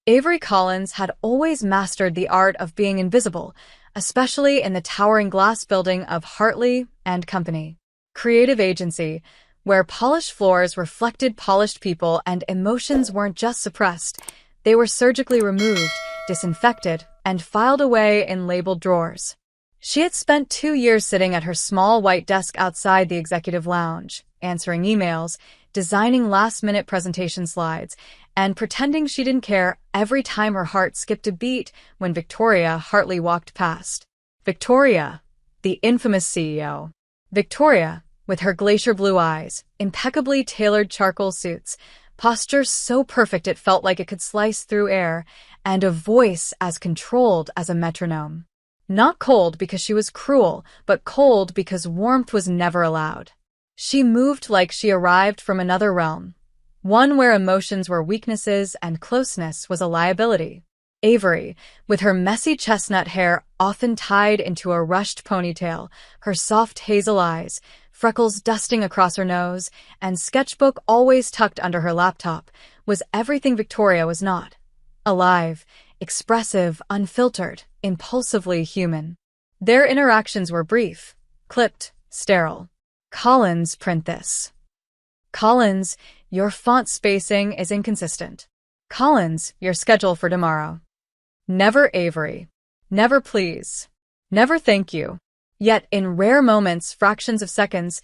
Avery Collins had always mastered the art of being invisible, especially in the towering glass building of Hartley and Company creative agency, where polished floors reflected polished people and emotions weren't just suppressed, they were surgically removed, disinfected, and filed away in labeled drawers. She had spent 2 years sitting at her small white desk outside the executive lounge, answering emails, designing last-minute presentation slides, and pretending she didn't care every time her heart skipped a beat when Victoria Hartley walked past. Victoria, the infamous CEO. Victoria, with her glacier blue eyes, impeccably tailored charcoal suits, posture so perfect it felt like it could slice through air, and a voice as controlled as a metronome. Not cold because she was cruel, but cold because warmth was never allowed. She moved like she arrived from another realm, one where emotions were weaknesses and closeness was a liability. Avery, with her messy chestnut hair often tied into a rushed ponytail, her soft hazel eyes, freckles dusting across her nose, and sketchbook always tucked under her laptop, was everything Victoria was not. Alive, expressive, unfiltered, impulsively human. Their interactions were brief, clipped, sterile. Collins, print this. Collins, your font spacing is inconsistent. Collins, your schedule for tomorrow. Never Avery. Never please. Never thank you. Yet in rare moments, fractions of seconds,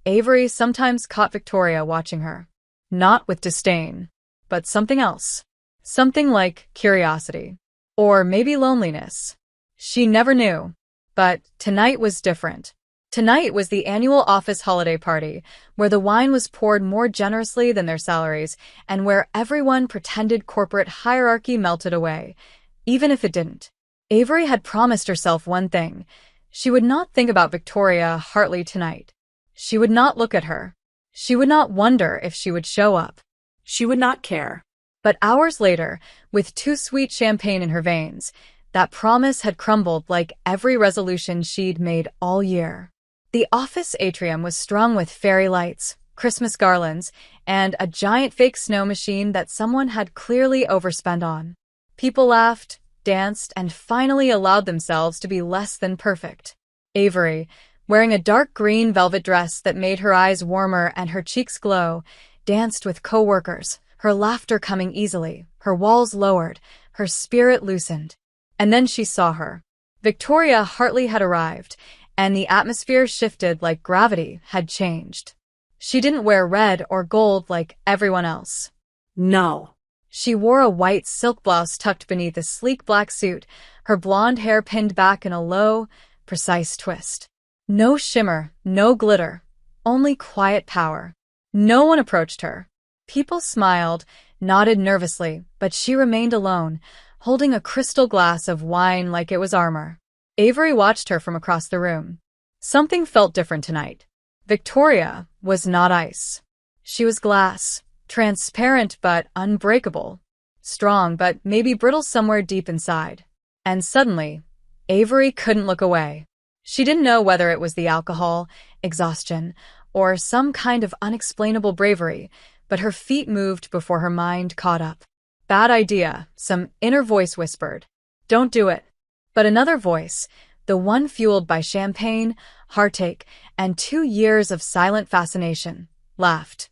Avery sometimes caught Victoria watching her. Not with disdain, but something else. Something like curiosity. Or maybe loneliness. She never knew. But tonight was different. Tonight was the annual office holiday party, where the wine was poured more generously than their salaries, and where everyone pretended corporate hierarchy melted away, even if it didn't. Avery had promised herself one thing. She would not think about Victoria Hartley tonight. She would not look at her. She would not wonder if she would show up. She would not care. But hours later, with too sweet champagne in her veins, that promise had crumbled like every resolution she'd made all year. The office atrium was strung with fairy lights, Christmas garlands, and a giant fake snow machine that someone had clearly overspent on. People laughed, danced, and finally allowed themselves to be less than perfect. Avery, wearing a dark green velvet dress that made her eyes warmer and her cheeks glow, danced with co-workers, her laughter coming easily, her walls lowered, her spirit loosened. And then she saw her. Victoria Hartley had arrived, and the atmosphere shifted like gravity had changed. She didn't wear red or gold like everyone else. No. She wore a white silk blouse tucked beneath a sleek black suit, her blonde hair pinned back in a low, precise twist. No shimmer, no glitter, only quiet power. No one approached her. People smiled, nodded nervously, but she remained alone, holding a crystal glass of wine like it was armor. Avery watched her from across the room. Something felt different tonight. Victoria was not ice. She was glass, transparent but unbreakable, strong but maybe brittle somewhere deep inside. And suddenly, Avery couldn't look away. She didn't know whether it was the alcohol, exhaustion, or some kind of unexplainable bravery, but her feet moved before her mind caught up. Bad idea, some inner voice whispered. Don't do it. But another voice, the one fueled by champagne, heartache, and 2 years of silent fascination, laughed.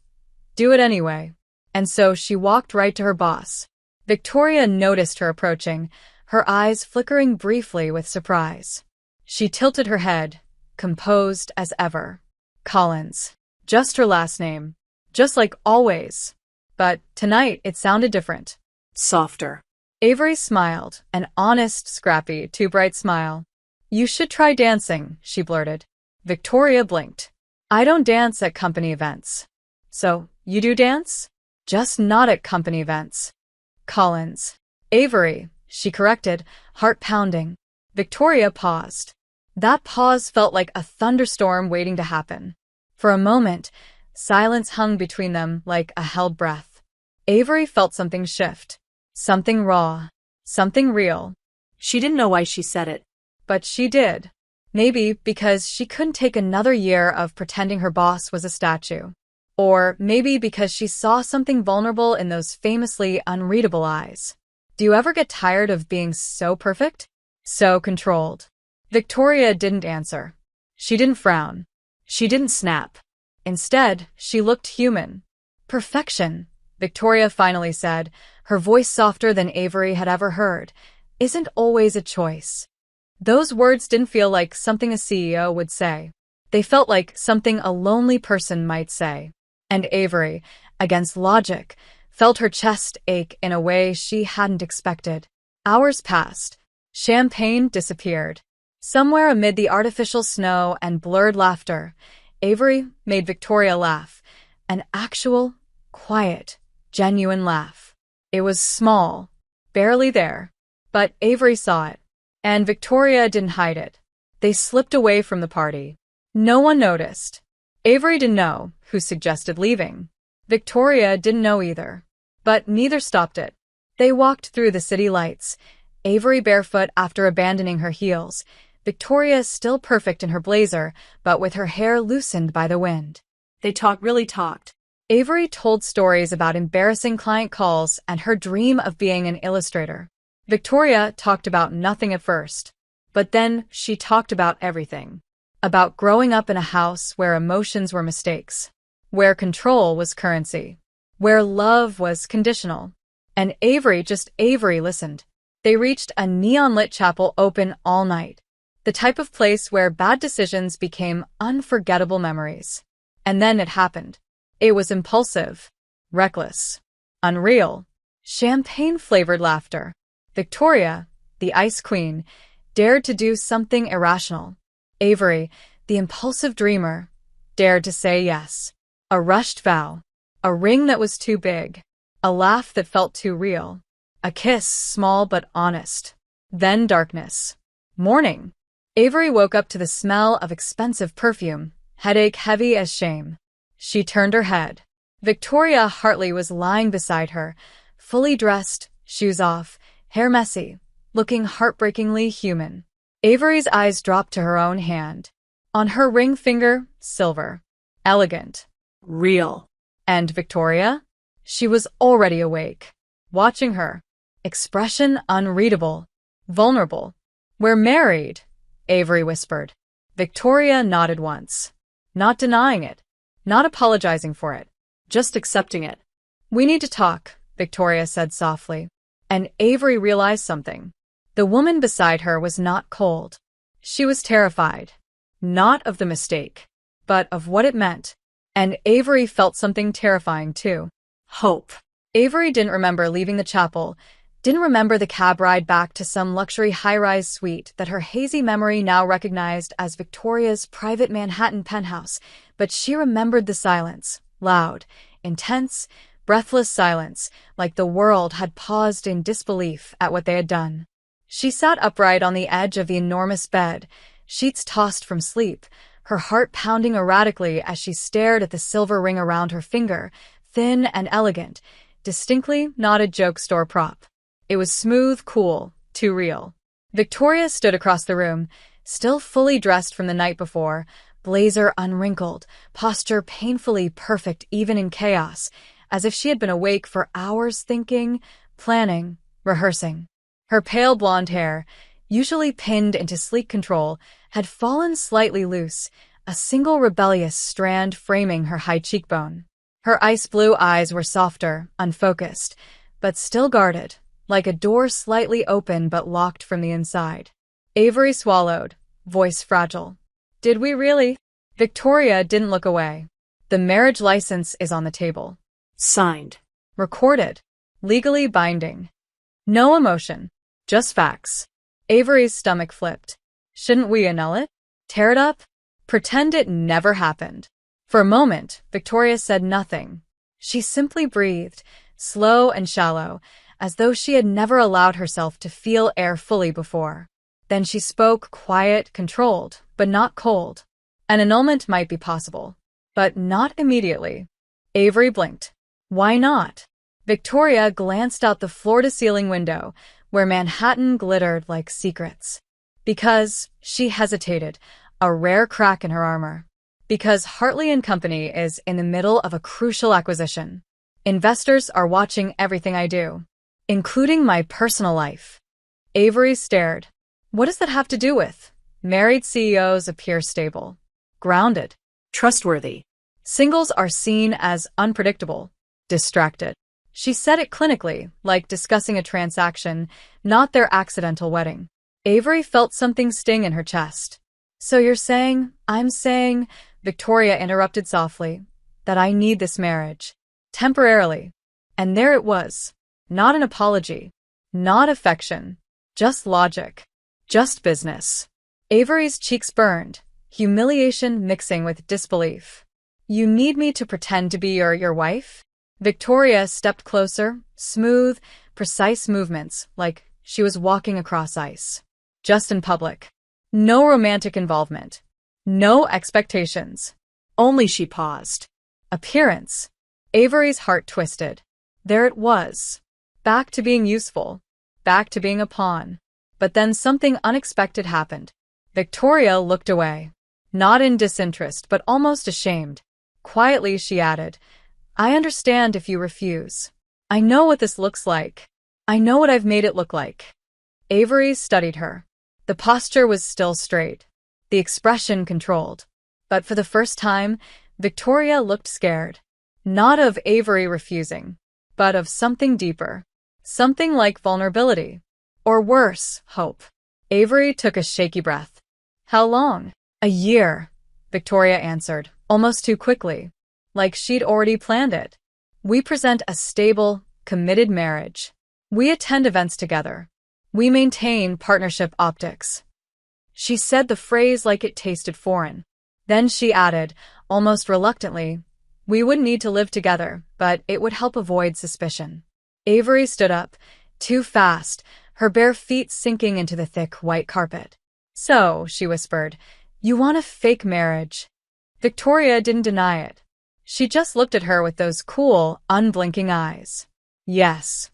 Do it anyway. And so she walked right to her boss. Victoria noticed her approaching, her eyes flickering briefly with surprise. She tilted her head, composed as ever. Collins. Just her last name. Just like always. But tonight it sounded different. Softer. Avery smiled, an honest, scrappy, too-bright smile. You should try dancing, she blurted. Victoria blinked. I don't dance at company events. So, you do dance? Just not at company events. Collins. Avery, she corrected, heart pounding. Victoria paused. That pause felt like a thunderstorm waiting to happen. For a moment, silence hung between them like a held breath. Avery felt something shift. Something raw. Something real. She didn't know why she said it. But she did. Maybe because she couldn't take another year of pretending her boss was a statue. Or maybe because she saw something vulnerable in those famously unreadable eyes. Do you ever get tired of being so perfect? So controlled? Victoria didn't answer. She didn't frown. She didn't snap. Instead, she looked human. Perfection, Victoria finally said, her voice softer than Avery had ever heard, isn't always a choice. Those words didn't feel like something a CEO would say. They felt like something a lonely person might say. And Avery, against logic, felt her chest ache in a way she hadn't expected. Hours passed. Champagne disappeared. Somewhere amid the artificial snow and blurred laughter, Avery made Victoria laugh. An actual, quiet, genuine laugh. It was small, barely there, but Avery saw it. And Victoria didn't hide it. They slipped away from the party. No one noticed. Avery didn't know who suggested leaving. Victoria didn't know either. But neither stopped it. They walked through the city lights, Avery barefoot after abandoning her heels, Victoria still perfect in her blazer, but with her hair loosened by the wind. They really talked. Avery told stories about embarrassing client calls and her dream of being an illustrator. Victoria talked about nothing at first, but then she talked about everything. About growing up in a house where emotions were mistakes, where control was currency, where love was conditional. And Avery listened. They reached a neon-lit chapel open all night, the type of place where bad decisions became unforgettable memories. And then it happened. It was impulsive, reckless, unreal, champagne-flavored laughter. Victoria, the ice queen, dared to do something irrational. Avery, the impulsive dreamer, dared to say yes. A rushed vow, a ring that was too big, a laugh that felt too real, a kiss small but honest. Then darkness. Morning. Avery woke up to the smell of expensive perfume, headache heavy as shame. She turned her head. Victoria Hartley was lying beside her, fully dressed, shoes off, hair messy, looking heartbreakingly human. Avery's eyes dropped to her own hand. On her ring finger, silver. Elegant. Real. And Victoria? She was already awake, watching her. Expression unreadable. Vulnerable. "We're married," Avery whispered. Victoria nodded once. Not denying it. Not apologizing for it. Just accepting it. "We need to talk," Victoria said softly. And Avery realized something. The woman beside her was not cold. She was terrified. Not of the mistake, but of what it meant. And Avery felt something terrifying too. Hope. Avery didn't remember leaving the chapel, didn't remember the cab ride back to some luxury high-rise suite that her hazy memory now recognized as Victoria's private Manhattan penthouse, but she remembered the silence, loud, intense, breathless silence, like the world had paused in disbelief at what they had done. She sat upright on the edge of the enormous bed, sheets tossed from sleep, her heart pounding erratically as she stared at the silver ring around her finger, thin and elegant, distinctly not a joke store prop. It was smooth, cool, too real. Victoria stood across the room, still fully dressed from the night before, blazer unwrinkled, posture painfully perfect even in chaos, as if she had been awake for hours thinking, planning, rehearsing. Her pale blonde hair, usually pinned into sleek control, had fallen slightly loose, a single rebellious strand framing her high cheekbone. Her ice-blue eyes were softer, unfocused, but still guarded, like a door slightly open but locked from the inside. Avery swallowed, voice fragile. "Did we really?" Victoria didn't look away. "The marriage license is on the table. Signed. Recorded. Legally binding. No emotion. Just facts." Avery's stomach flipped. Shouldn't we annul it? Tear it up? Pretend it never happened? For a moment, Victoria said nothing. She simply breathed, slow and shallow, as though she had never allowed herself to feel air fully before. Then she spoke, quiet, controlled, but not cold. An annulment might be possible, but not immediately. Avery blinked. Why not? Victoria glanced out the floor-to-ceiling window, where Manhattan glittered like secrets. Because, she hesitated, a rare crack in her armor. Because Hartley & Company is in the middle of a crucial acquisition. Investors are watching everything I do. including my personal life. Avery stared. What does that have to do with? Married CEOs appear stable, grounded. Trustworthy. Singles are seen as unpredictable, distracted. She said it clinically, like discussing a transaction, not their accidental wedding. Avery felt something sting in her chest. So you're saying, I'm saying, Victoria interrupted softly, that I need this marriage. Temporarily. And there it was. Not an apology. Not affection. Just logic. Just business. Avery's cheeks burned, humiliation mixing with disbelief. You need me to pretend to be your wife? Victoria stepped closer, smooth, precise movements, like she was walking across ice. Just in public. No romantic involvement. No expectations. Only she paused. Appearance. Avery's heart twisted. There it was. Back to being useful. Back to being a pawn. But then something unexpected happened. Victoria looked away. Not in disinterest, but almost ashamed. Quietly, she added, I understand if you refuse. I know what this looks like. I know what I've made it look like. Avery studied her. The posture was still straight. The expression controlled. But for the first time, Victoria looked scared. Not of Avery refusing, but of something deeper. Something like vulnerability. Or worse, hope. Avery took a shaky breath. How long? A year, Victoria answered, almost too quickly. Like she'd already planned it. We present a stable, committed marriage. We attend events together. We maintain partnership optics. She said the phrase like it tasted foreign. Then she added, almost reluctantly, we wouldn't need to live together, but it would help avoid suspicion. Avery stood up, too fast, her bare feet sinking into the thick white carpet. So, she whispered, you want a fake marriage. Victoria didn't deny it. She just looked at her with those cool, unblinking eyes. Yes.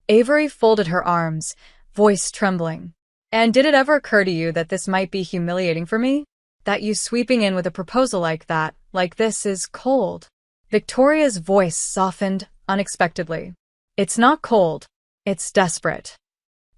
Avery folded her arms, voice trembling. And did it ever occur to you that this might be humiliating for me? That you sweeping in with a proposal like that, like this, is cold? Victoria's voice softened unexpectedly. It's not cold. It's desperate.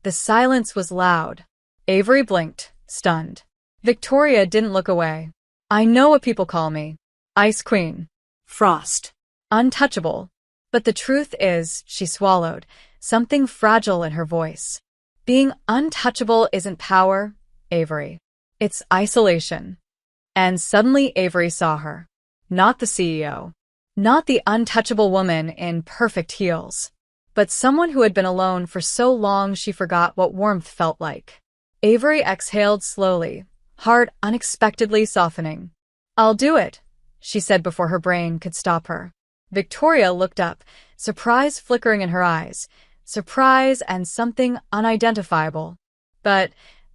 The silence was loud. Avery blinked, stunned. Victoria didn't look away. I know what people call me. Ice Queen. Frost. Untouchable. But the truth is, she swallowed, something fragile in her voice. Being untouchable isn't power, Avery. It's isolation. And suddenly Avery saw her. Not the CEO. Not the untouchable woman in perfect heels. But someone who had been alone for so long she forgot what warmth felt like. Avery exhaled slowly, heart unexpectedly softening. I'll do it, she said before her brain could stop her. Victoria looked up, surprise flickering in her eyes. Surprise and something unidentifiable. But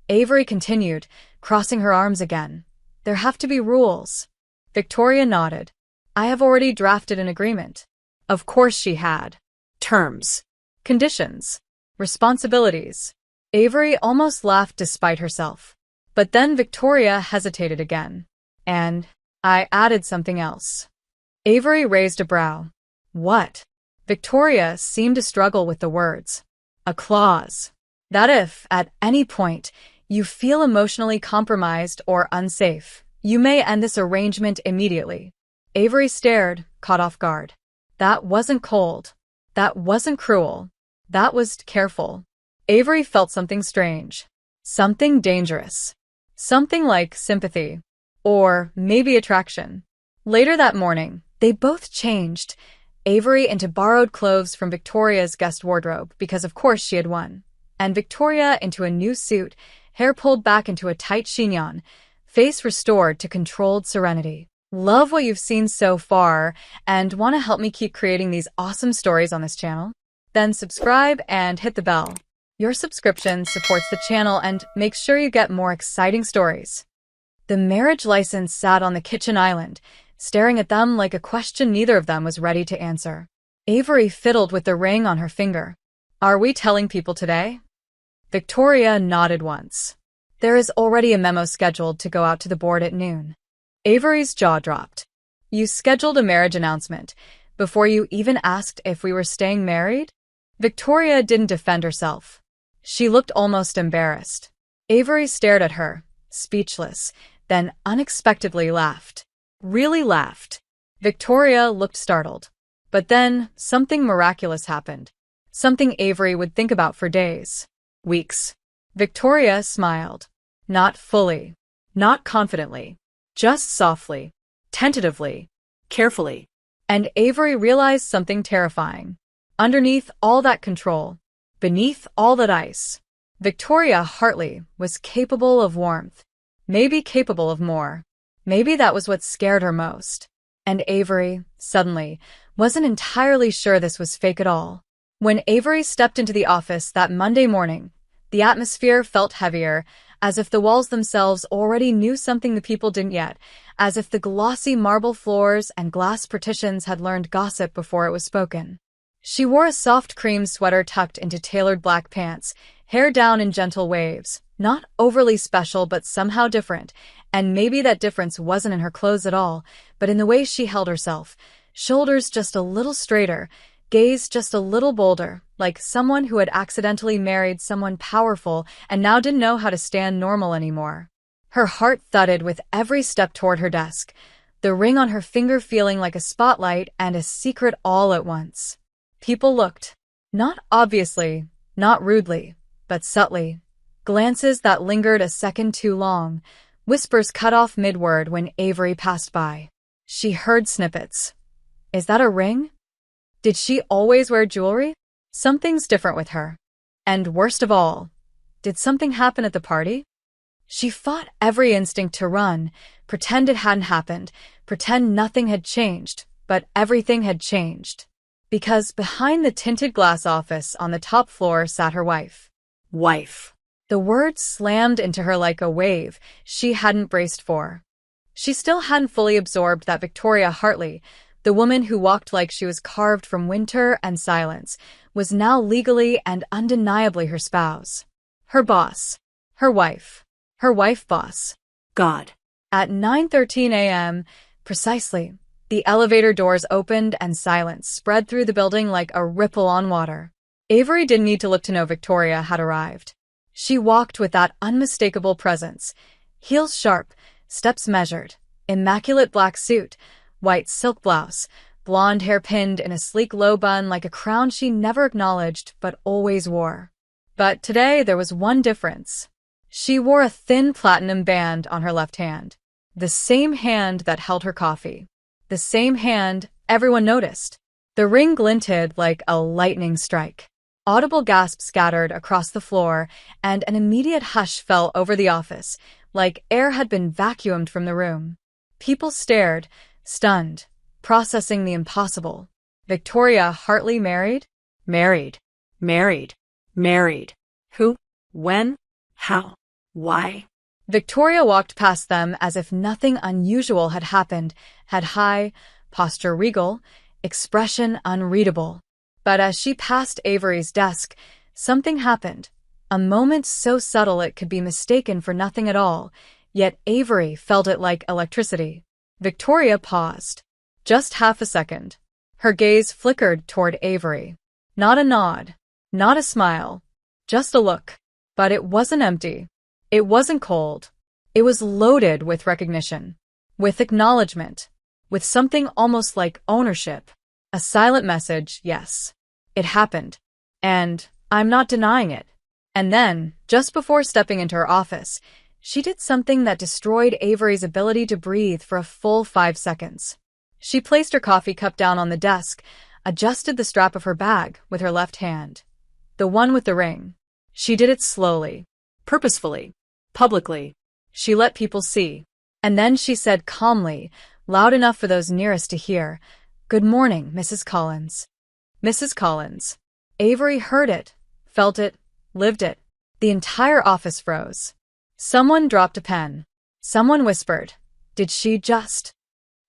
Avery continued, crossing her arms again. There have to be rules. Victoria nodded. I have already drafted an agreement. Of course she had. Terms. Conditions. Responsibilities. Avery almost laughed despite herself. But then Victoria hesitated again. And I added something else. Avery raised a brow. What? Victoria seemed to struggle with the words. A clause. That if, at any point, you feel emotionally compromised or unsafe, you may end this arrangement immediately. Avery stared, caught off guard. That wasn't cold. That wasn't cruel. That was careful. Avery felt something strange. Something dangerous. Something like sympathy. Or maybe attraction. Later that morning, they both changed. Avery into borrowed clothes from Victoria's guest wardrobe, because of course she had one. And Victoria into a new suit, hair pulled back into a tight chignon, face restored to controlled serenity. Love what you've seen so far, and want to help me keep creating these awesome stories on this channel? Then subscribe and hit the bell. Your subscription supports the channel and makes sure you get more exciting stories. The marriage license sat on the kitchen island, staring at them like a question neither of them was ready to answer. Avery fiddled with the ring on her finger. Are we telling people today? Victoria nodded once. There is already a memo scheduled to go out to the board at noon. Avery's jaw dropped. You scheduled a marriage announcement before you even asked if we were staying married? Victoria didn't defend herself. She looked almost embarrassed. Avery stared at her, speechless, then unexpectedly laughed. Really laughed. Victoria looked startled. But then, something miraculous happened. Something Avery would think about for days. Weeks. Victoria smiled. Not fully. Not confidently. Just softly. Tentatively. Carefully. And Avery realized something terrifying. Underneath all that control, beneath all that ice, Victoria Hartley was capable of warmth. Maybe capable of more. Maybe that was what scared her most. And Avery, suddenly, wasn't entirely sure this was fake at all. When Avery stepped into the office that Monday morning, the atmosphere felt heavier, as if the walls themselves already knew something the people didn't yet, as if the glossy marble floors and glass partitions had learned gossip before it was spoken. She wore a soft cream sweater tucked into tailored black pants, hair down in gentle waves, not overly special but somehow different, and maybe that difference wasn't in her clothes at all, but in the way she held herself, shoulders just a little straighter, gaze just a little bolder, like someone who had accidentally married someone powerful and now didn't know how to stand normal anymore. Her heart thudded with every step toward her desk, the ring on her finger feeling like a spotlight and a secret all at once. People looked. Not obviously, not rudely, but subtly. Glances that lingered a second too long, whispers cut off mid-word when Avery passed by. She heard snippets. Is that a ring? Did she always wear jewelry? Something's different with her. And worst of all, did something happen at the party? She fought every instinct to run, pretend it hadn't happened, pretend nothing had changed, but everything had changed. Because behind the tinted glass office on the top floor sat her wife. Wife. The word slammed into her like a wave she hadn't braced for. She still hadn't fully absorbed that Victoria Hartley, the woman who walked like she was carved from winter and silence, was now legally and undeniably her spouse. Her boss. Her wife. Her wife-boss. God. At 9:13 a.m., precisely, the elevator doors opened and silence spread through the building like a ripple on water. Avery didn't need to look to know Victoria had arrived. She walked with that unmistakable presence, heels sharp, steps measured, immaculate black suit, white silk blouse, blonde hair pinned in a sleek low bun like a crown she never acknowledged but always wore. But today there was one difference. She wore a thin platinum band on her left hand, the same hand that held her coffee, the same hand everyone noticed. The ring glinted like a lightning strike. Audible gasps scattered across the floor, and an immediate hush fell over the office, like air had been vacuumed from the room. People stared, stunned, processing the impossible. Victoria Hartley married? Married. Married. Married. Who? When? How? Why? Victoria walked past them as if nothing unusual had happened, had high, posture regal, expression unreadable. But as she passed Avery's desk, something happened. A moment so subtle it could be mistaken for nothing at all, yet Avery felt it like electricity. Victoria paused. Just half a second. Her gaze flickered toward Avery. Not a nod. Not a smile. Just a look. But it wasn't empty. It wasn't cold. It was loaded with recognition. With acknowledgement. With something almost like ownership. A silent message, yes. It happened. And I'm not denying it. And then, just before stepping into her office, she did something that destroyed Avery's ability to breathe for a full 5 seconds. She placed her coffee cup down on the desk, adjusted the strap of her bag with her left hand. The one with the ring. She did it slowly. Purposefully. Publicly. She let people see. And then she said calmly, loud enough for those nearest to hear, "Good morning, Mrs. Collins." Mrs. Collins. Avery heard it, felt it, lived it. The entire office froze. Someone dropped a pen. Someone whispered, "Did she just?"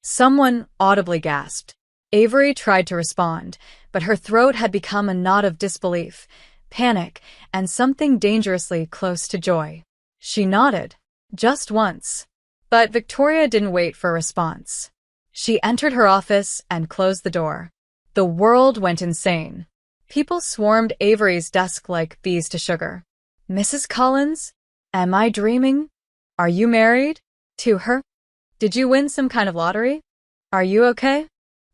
Someone audibly gasped. Avery tried to respond, but her throat had become a knot of disbelief, panic, and something dangerously close to joy. She nodded. Just once. But Victoria didn't wait for a response. She entered her office and closed the door. The world went insane. People swarmed Avery's desk like bees to sugar. Mrs. Collins? Am I dreaming? Are you married? To her? Did you win some kind of lottery? Are you okay?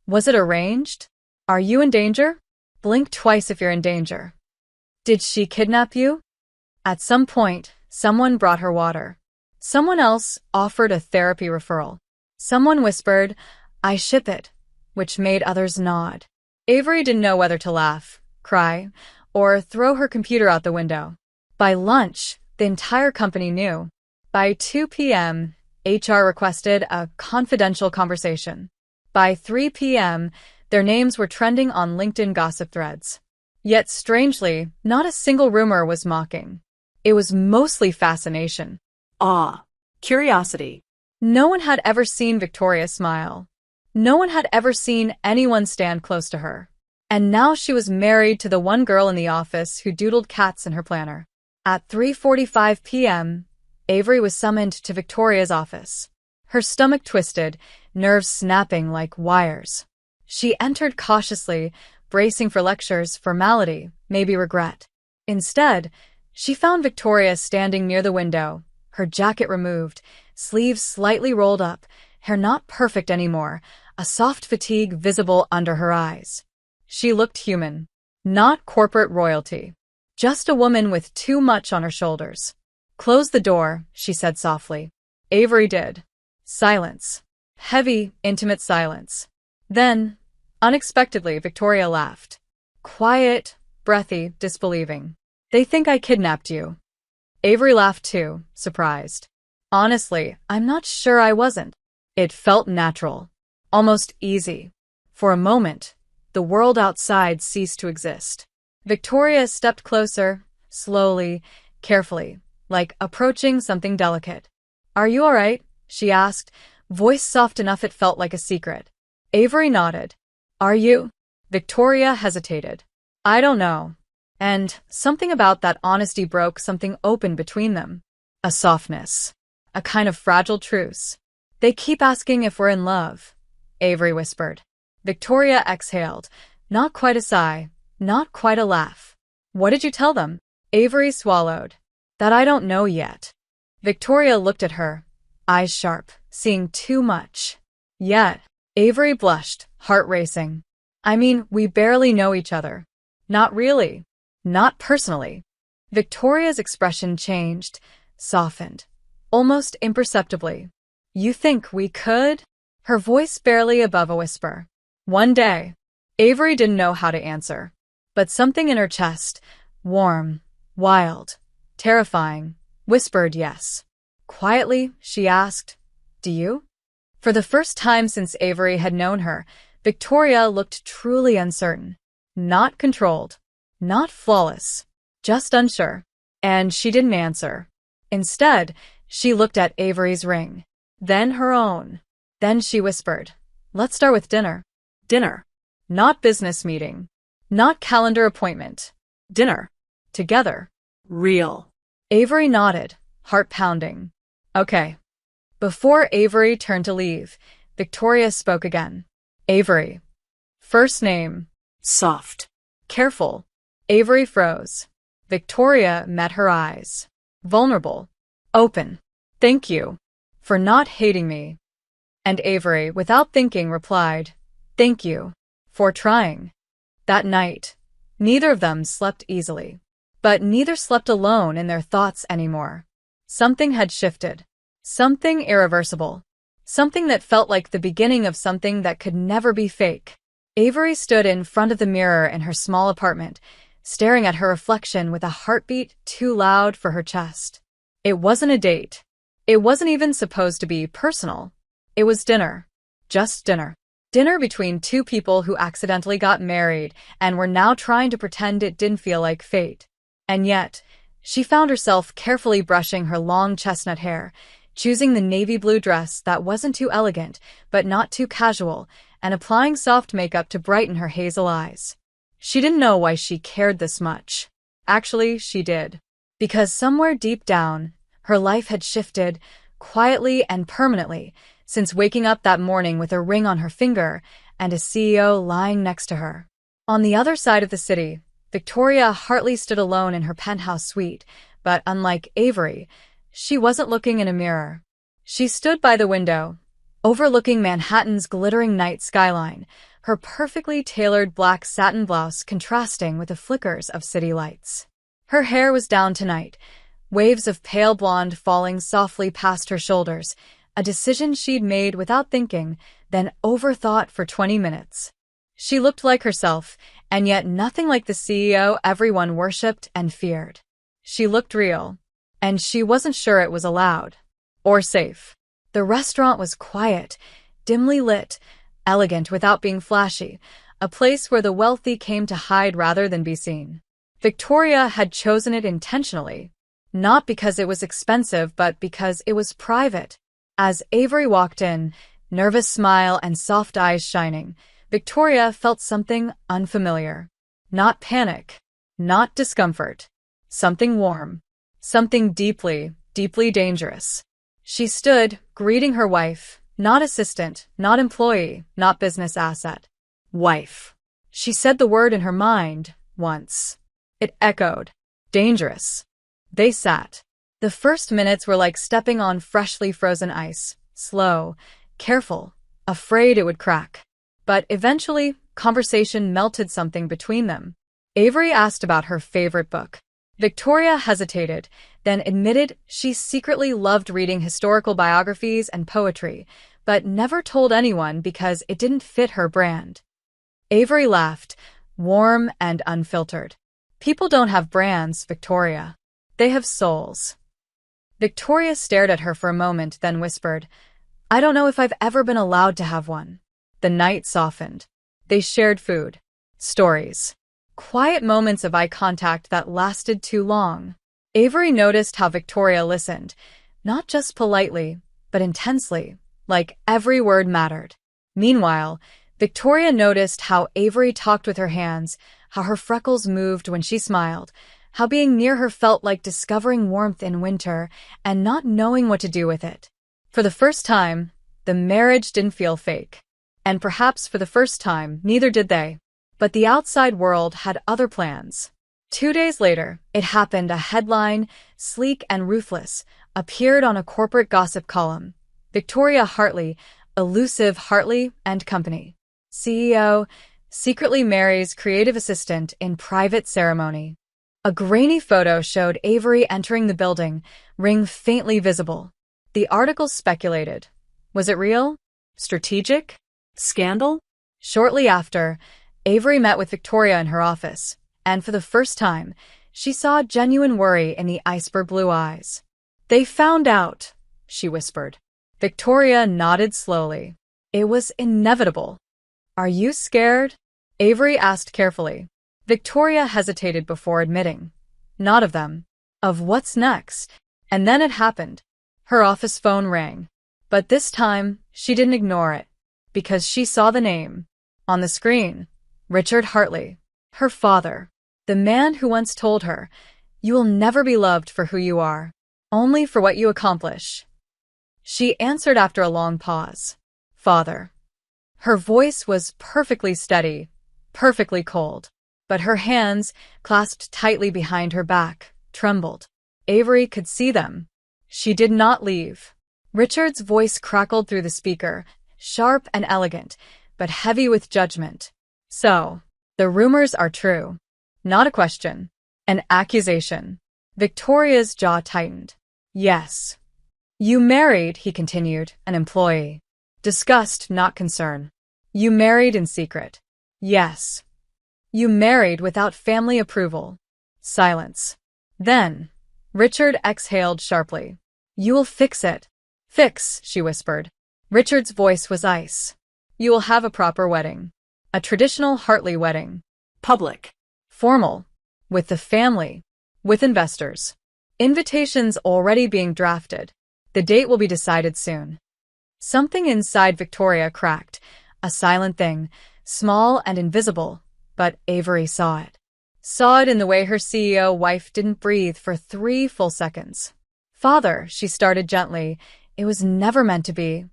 Was it arranged? Are you in danger? Blink twice if you're in danger. Did she kidnap you? At some point, someone brought her water. Someone else offered a therapy referral. Someone whispered, "I ship it," which made others nod. Avery didn't know whether to laugh, cry, or throw her computer out the window. By lunch, the entire company knew. By 2 p.m., HR requested a confidential conversation. By 3 p.m., their names were trending on LinkedIn gossip threads. Yet strangely, not a single rumor was mocking. It was mostly fascination. Awe. Curiosity. No one had ever seen Victoria smile. No one had ever seen anyone stand close to her. And now she was married to the one girl in the office who doodled cats in her planner. At 3:45 p.m., Avery was summoned to Victoria's office. Her stomach twisted, nerves snapping like wires. She entered cautiously, bracing for lectures, formality, maybe regret. Instead, she found Victoria standing near the window, her jacket removed, sleeves slightly rolled up, hair not perfect anymore, a soft fatigue visible under her eyes. She looked human, not corporate royalty, just a woman with too much on her shoulders. "Close the door," she said softly. Avery did. Silence. Heavy, intimate silence. Then, unexpectedly, Victoria laughed. Quiet, breathy, disbelieving. "They think I kidnapped you." Avery laughed too, surprised. "Honestly, I'm not sure I wasn't." It felt natural. Almost easy. For a moment, the world outside ceased to exist. Victoria stepped closer, slowly, carefully, like approaching something delicate. "Are you all right?" she asked, voice soft enough it felt like a secret. Avery nodded. "Are you?" Victoria hesitated. "I don't know." And something about that honesty broke something open between them. A softness. A kind of fragile truce. "They keep asking if we're in love," Avery whispered. Victoria exhaled. Not quite a sigh, not quite a laugh. "What did you tell them?" Avery swallowed. "That I don't know yet." Victoria looked at her, eyes sharp, seeing too much. Yet, Avery blushed, heart racing. "I mean, we barely know each other." "Not really. Not personally." Victoria's expression changed, softened, almost imperceptibly. "You think we could?" Her voice barely above a whisper. "One day." Avery didn't know how to answer. But something in her chest, warm, wild, terrifying, whispered yes. Quietly, she asked, "Do you?" For the first time since Avery had known her, Victoria looked truly uncertain. Not controlled. Not flawless. Just unsure. And she didn't answer. Instead, she looked at Avery's ring. Then her own. Then she whispered, "Let's start with dinner." Dinner. Not business meeting. Not calendar appointment. Dinner. Together. Real. Avery nodded, heart pounding. "Okay." Before Avery turned to leave, Victoria spoke again. "Avery." First name. Soft. Careful. Avery froze. Victoria met her eyes. Vulnerable. Open. "Thank you. For not hating me." And Avery, without thinking, replied, "Thank you. For trying." That night, neither of them slept easily. But neither slept alone in their thoughts anymore. Something had shifted. Something irreversible. Something that felt like the beginning of something that could never be fake. Avery stood in front of the mirror in her small apartment, staring at her reflection with a heartbeat too loud for her chest. It wasn't a date. It wasn't even supposed to be personal. It was dinner. Just dinner. Dinner between two people who accidentally got married and were now trying to pretend it didn't feel like fate. And yet, she found herself carefully brushing her long chestnut hair, choosing the navy blue dress that wasn't too elegant but not too casual, and applying soft makeup to brighten her hazel eyes. She didn't know why she cared this much. Actually, she did. Because somewhere deep down, her life had shifted, quietly and permanently, since waking up that morning with a ring on her finger and a CEO lying next to her. On the other side of the city, Victoria Hartley stood alone in her penthouse suite, but unlike Avery, she wasn't looking in a mirror. She stood by the window, overlooking Manhattan's glittering night skyline, her perfectly tailored black satin blouse contrasting with the flickers of city lights. Her hair was down tonight, waves of pale blonde falling softly past her shoulders, a decision she'd made without thinking, then overthought for 20 minutes. She looked like herself, and yet nothing like the CEO everyone worshipped and feared. She looked real, and she wasn't sure it was allowed or safe. The restaurant was quiet, dimly lit, elegant without being flashy, a place where the wealthy came to hide rather than be seen. Victoria had chosen it intentionally, not because it was expensive but because it was private. As Avery walked in, nervous smile and soft eyes shining, Victoria felt something unfamiliar. Not panic, not discomfort. Something warm. Something deeply, deeply dangerous. She stood, greeting her wife, not assistant, not employee, not business asset. Wife. She said the word in her mind, once. It echoed. Dangerous. They sat. The first minutes were like stepping on freshly frozen ice, slow, careful, afraid it would crack. But eventually, conversation melted something between them. Avery asked about her favorite book. Victoria hesitated, then admitted she secretly loved reading historical biographies and poetry, but never told anyone because it didn't fit her brand. Avery laughed, warm and unfiltered. People don't have brands, Victoria. They have souls. Victoria stared at her for a moment, then whispered, I don't know if I've ever been allowed to have one. The night softened. They shared food, stories, quiet moments of eye contact that lasted too long. Avery noticed how Victoria listened, not just politely, but intensely, like every word mattered. Meanwhile, Victoria noticed how Avery talked with her hands, how her freckles moved when she smiled, how being near her felt like discovering warmth in winter and not knowing what to do with it. For the first time, the marriage didn't feel fake. And perhaps for the first time, neither did they. But the outside world had other plans. 2 days later, it happened. A headline, sleek and ruthless, appeared on a corporate gossip column. Victoria Hartley, elusive Hartley and Company. CEO, secretly marries creative assistant in private ceremony. A grainy photo showed Avery entering the building, ring faintly visible. The article speculated. Was it real? Strategic? Scandal? Shortly after, Avery met with Victoria in her office, and for the first time, she saw genuine worry in the iceberg blue eyes. They found out, she whispered. Victoria nodded slowly. It was inevitable. Are you scared? Avery asked carefully. Victoria hesitated before admitting. Not of them. Of what's next. And then it happened. Her office phone rang. But this time, she didn't ignore it. Because she saw the name. On the screen. Richard Hartley. Her father. The man who once told her, you will never be loved for who you are. Only for what you accomplish. She answered after a long pause. Father. Her voice was perfectly steady, perfectly cold. But her hands, clasped tightly behind her back, trembled. Avery could see them. She did not leave. Richard's voice crackled through the speaker, sharp and elegant, but heavy with judgment. So, the rumors are true. Not a question. An accusation. Victoria's jaw tightened. Yes. You married, he continued, an employee. Disgust, not concern. You married in secret. Yes. You married without family approval. Silence. Then, Richard exhaled sharply. You will fix it. Fix, she whispered. Richard's voice was ice. You will have a proper wedding. A traditional Hartley wedding. Public. Formal. With the family. With investors. Invitations already being drafted. The date will be decided soon. Something inside Victoria cracked. A silent thing, small and invisible, but Avery saw it. Saw it in the way her CEO wife didn't breathe for 3 full seconds. Father, she started gently, it was never meant to be.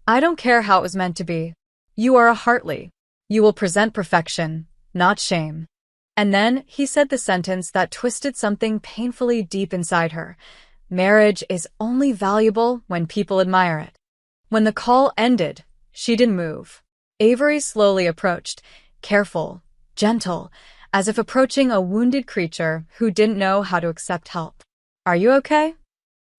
I don't care how it was meant to be. You are a Hartley. You will present perfection, not shame. And then he said the sentence that twisted something painfully deep inside her. Marriage is only valuable when people admire it. When the call ended, she didn't move. Avery slowly approached, careful, gentle, as if approaching a wounded creature who didn't know how to accept help. "Are you okay?"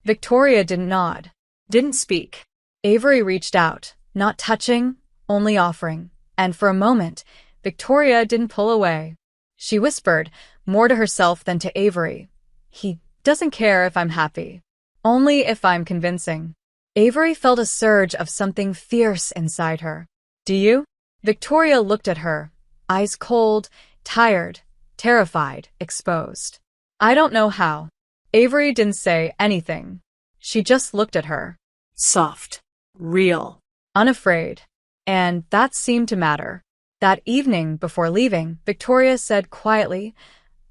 Victoria didn't nod, didn't speak. Avery reached out, not touching, only offering, and for a moment, Victoria didn't pull away. She whispered, more to herself than to Avery, "He doesn't care if I'm happy. Only if I'm convincing." Avery felt a surge of something fierce inside her. "Do you?" Victoria looked at her, eyes cold, tired, terrified, exposed. "I don't know how." Avery didn't say anything. She just looked at her. Soft. Real. Unafraid. And that seemed to matter. That evening, before leaving, Victoria said quietly,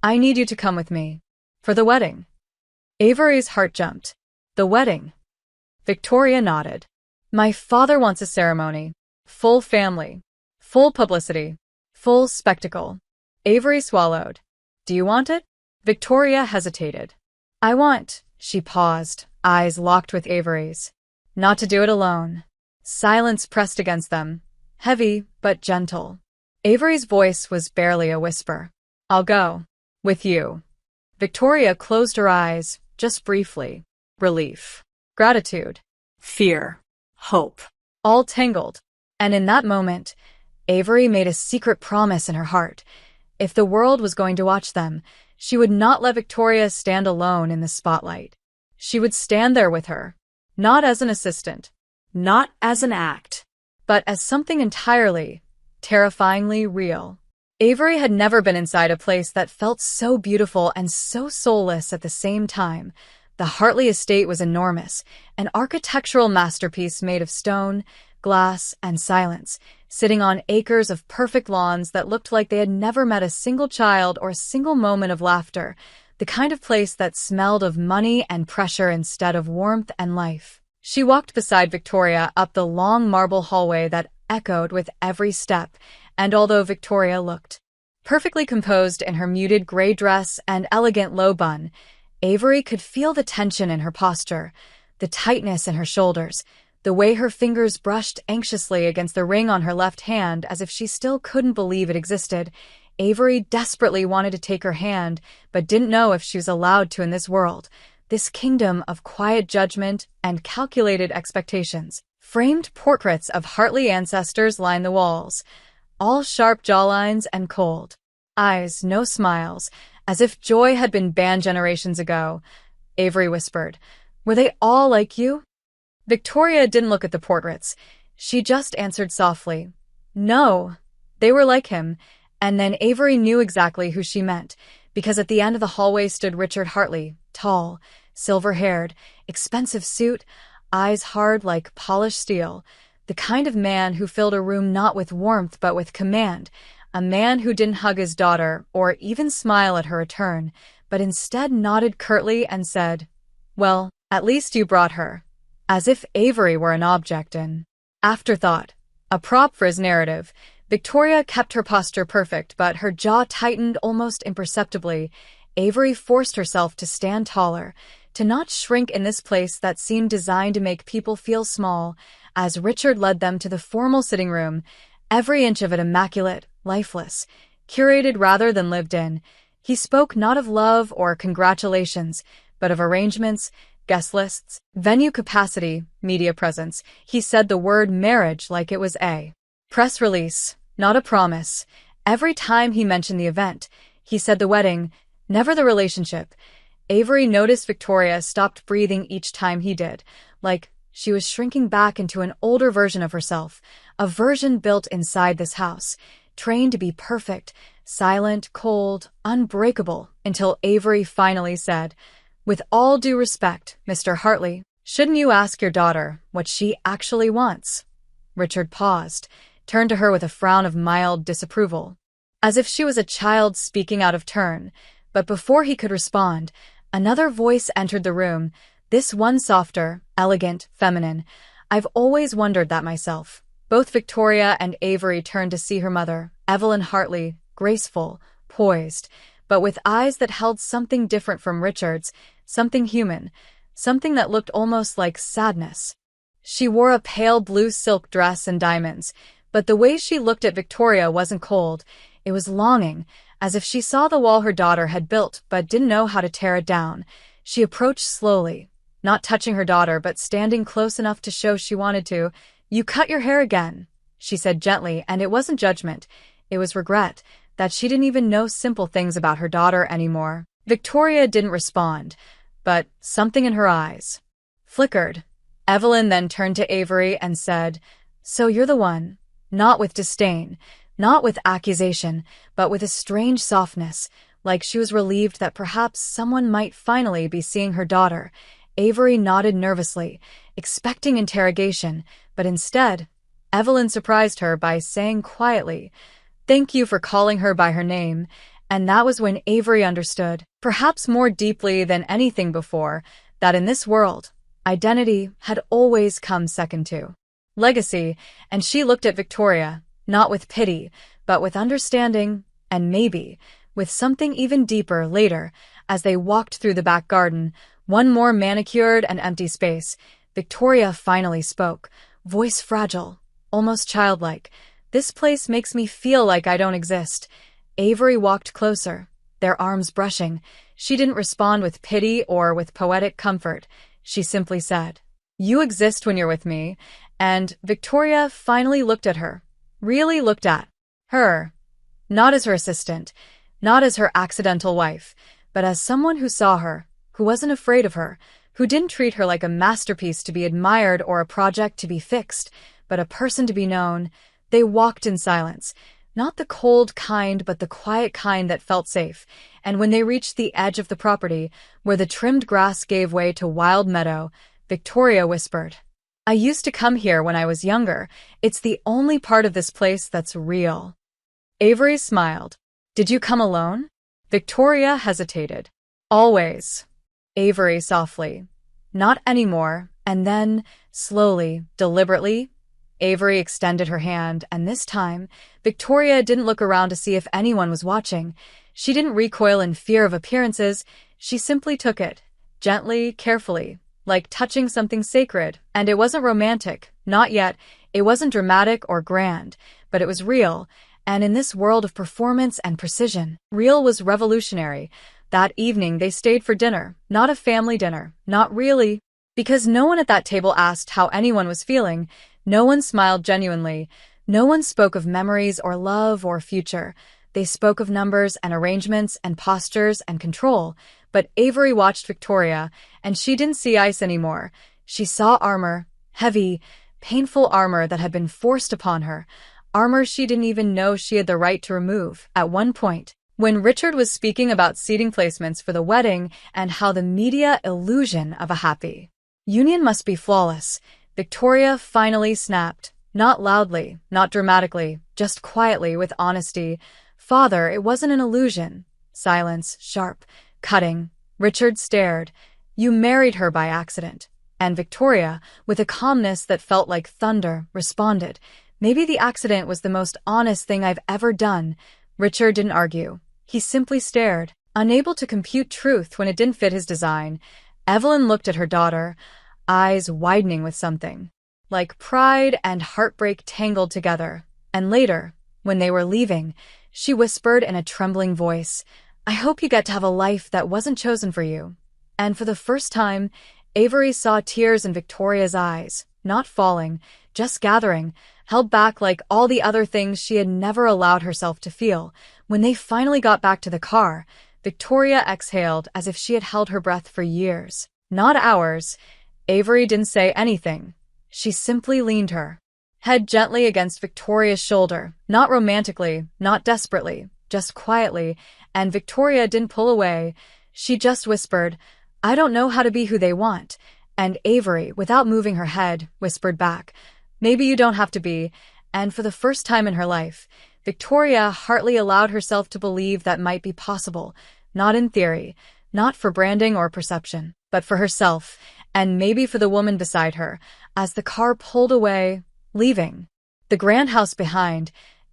"I need you to come with me. For the wedding." Avery's heart jumped. "The wedding?" Victoria nodded. "My father wants a ceremony. Full family. Full publicity. Full spectacle." Avery swallowed. "Do you want it?" Victoria hesitated. "I want," she paused, eyes locked with Avery's. "Not to do it alone." Silence pressed against them, heavy but gentle. Avery's voice was barely a whisper. "I'll go. With you." Victoria closed her eyes, just briefly. Relief. Gratitude. Fear. Hope. All tangled. And in that moment, Avery made a secret promise in her heart. If the world was going to watch them, she would not let Victoria stand alone in the spotlight. She would stand there with her, not as an assistant, Not as an act. but as something entirely, terrifyingly real. Avery had never been inside a place that felt so beautiful and so soulless at the same time. The Hartley estate was enormous, an architectural masterpiece made of stone, glass, and silence, sitting on acres of perfect lawns that looked like they had never met a single child or a single moment of laughter, the kind of place that smelled of money and pressure instead of warmth and life. She walked beside Victoria up the long marble hallway that echoed with every step, and although Victoria looked perfectly composed in her muted gray dress and elegant low bun, Avery could feel the tension in her posture, the tightness in her shoulders, the way her fingers brushed anxiously against the ring on her left hand as if she still couldn't believe it existed. Avery desperately wanted to take her hand, but didn't know if she was allowed to in this world, this kingdom of quiet judgment and calculated expectations. Framed portraits of Hartley ancestors lined the walls, all sharp jawlines and cold eyes, no smiles, as if joy had been banned generations ago. Avery whispered, "Were they all like you?" Victoria didn't look at the portraits. She just answered softly, "No, they were like him." And then Avery knew exactly who she meant, because at the end of the hallway stood Richard Hartley, tall, silver-haired, expensive suit, eyes hard like polished steel, the kind of man who filled a room not with warmth but with command, a man who didn't hug his daughter or even smile at her return, but instead nodded curtly and said, "Well, at least you brought her," as if Avery were an object in afterthought, a prop for his narrative. Victoria kept her posture perfect, but her jaw tightened almost imperceptibly. Avery forced herself to stand taller, to not shrink in this place that seemed designed to make people feel small. As Richard led them to the formal sitting room, every inch of it immaculate, lifeless, curated rather than lived in, he spoke not of love or congratulations, but of arrangements, guest lists, venue capacity, media presence. He said the word marriage like it was a press release, not a promise. Every time he mentioned the event, he said the wedding, never the relationship. Avery noticed Victoria stopped breathing each time he did, like she was shrinking back into an older version of herself, a version built inside this house, trained to be perfect, silent, cold, unbreakable, until Avery finally said, "With all due respect, Mr. Hartley, shouldn't you ask your daughter what she actually wants?" Richard paused, turned to her with a frown of mild disapproval, as if she was a child speaking out of turn. But before he could respond, another voice entered the room, this one softer, elegant, feminine. "I've always wondered that myself." Both Victoria and Avery turned to see her mother, Evelyn Hartley, graceful, poised, but with eyes that held something different from Richard's, something human, something that looked almost like sadness. She wore a pale blue silk dress and diamonds, but the way she looked at Victoria wasn't cold. It was longing, as if she saw the wall her daughter had built but didn't know how to tear it down. She approached slowly, not touching her daughter but standing close enough to show she wanted to. "You cut your hair again," she said gently, and it wasn't judgment. It was regret, that she didn't even know simple things about her daughter anymore. Victoria didn't respond, but something in her eyes flickered. Evelyn then turned to Avery and said, "So you're the one." Not with disdain, not with accusation, but with a strange softness, like she was relieved that perhaps someone might finally be seeing her daughter. Avery nodded nervously, expecting interrogation, but instead, Evelyn surprised her by saying quietly, "Thank you for calling her by her name," and that was when Avery understood, perhaps more deeply than anything before, that in this world, identity had always come second to legacy, and she looked at Victoria, not with pity, but with understanding, and maybe with something even deeper. Later, as they walked through the back garden, one more manicured and empty space, Victoria finally spoke, voice fragile, almost childlike. "This place makes me feel like I don't exist." Avery walked closer, their arms brushing. She didn't respond with pity or with poetic comfort. She simply said, "You exist when you're with me," and Victoria finally looked at her, really looked at her, not as her assistant, not as her accidental wife, but as someone who saw her, who wasn't afraid of her, who didn't treat her like a masterpiece to be admired or a project to be fixed, but a person to be known. They walked in silence, not the cold kind but the quiet kind that felt safe, and when they reached the edge of the property, where the trimmed grass gave way to wild meadow, Victoria whispered, "I used to come here when I was younger. It's the only part of this place that's real." Avery smiled. "Did you come alone?" Victoria hesitated. "Always." Avery softly. "Not anymore." And then, slowly, deliberately, Avery extended her hand, and this time, Victoria didn't look around to see if anyone was watching. She didn't recoil in fear of appearances. She simply took it, gently, carefully, like touching something sacred. And it wasn't romantic, not yet. It wasn't dramatic or grand, but it was real. And in this world of performance and precision, real was revolutionary. That evening they stayed for dinner, not a family dinner, not really, because no one at that table asked how anyone was feeling. No one smiled genuinely. No one spoke of memories or love or future. They spoke of numbers and arrangements and postures and control. But Avery watched Victoria, and she didn't see ice anymore. She saw armor, heavy, painful armor that had been forced upon her, armor she didn't even know she had the right to remove. At one point, when Richard was speaking about seating placements for the wedding and how the media illusion of a happy union must be flawless, Victoria finally snapped, not loudly, not dramatically, just quietly with honesty. "Father, it wasn't an illusion." Silence, sharp, cutting. Richard stared. "You married her by accident." And Victoria, with a calmness that felt like thunder, responded, "Maybe the accident was the most honest thing I've ever done." Richard didn't argue. He simply stared, unable to compute truth when it didn't fit his design. Evelyn looked at her daughter, eyes widening with something, like pride and heartbreak tangled together. And later, when they were leaving, she whispered in a trembling voice, "I hope you get to have a life that wasn't chosen for you." And for the first time, Avery saw tears in Victoria's eyes, not falling, just gathering, held back like all the other things she had never allowed herself to feel. When they finally got back to the car, Victoria exhaled as if she had held her breath for years, not hours. Avery didn't say anything. She simply leaned her head gently against Victoria's shoulder, not romantically, not desperately, just quietly, and Victoria didn't pull away. She just whispered, "I don't know how to be who they want." And Avery, without moving her head, whispered back, "Maybe you don't have to be." And for the first time in her life, Victoria hardly allowed herself to believe that might be possible, not in theory, not for branding or perception, but for herself, and maybe for the woman beside her. As the car pulled away, leaving the grand house behind,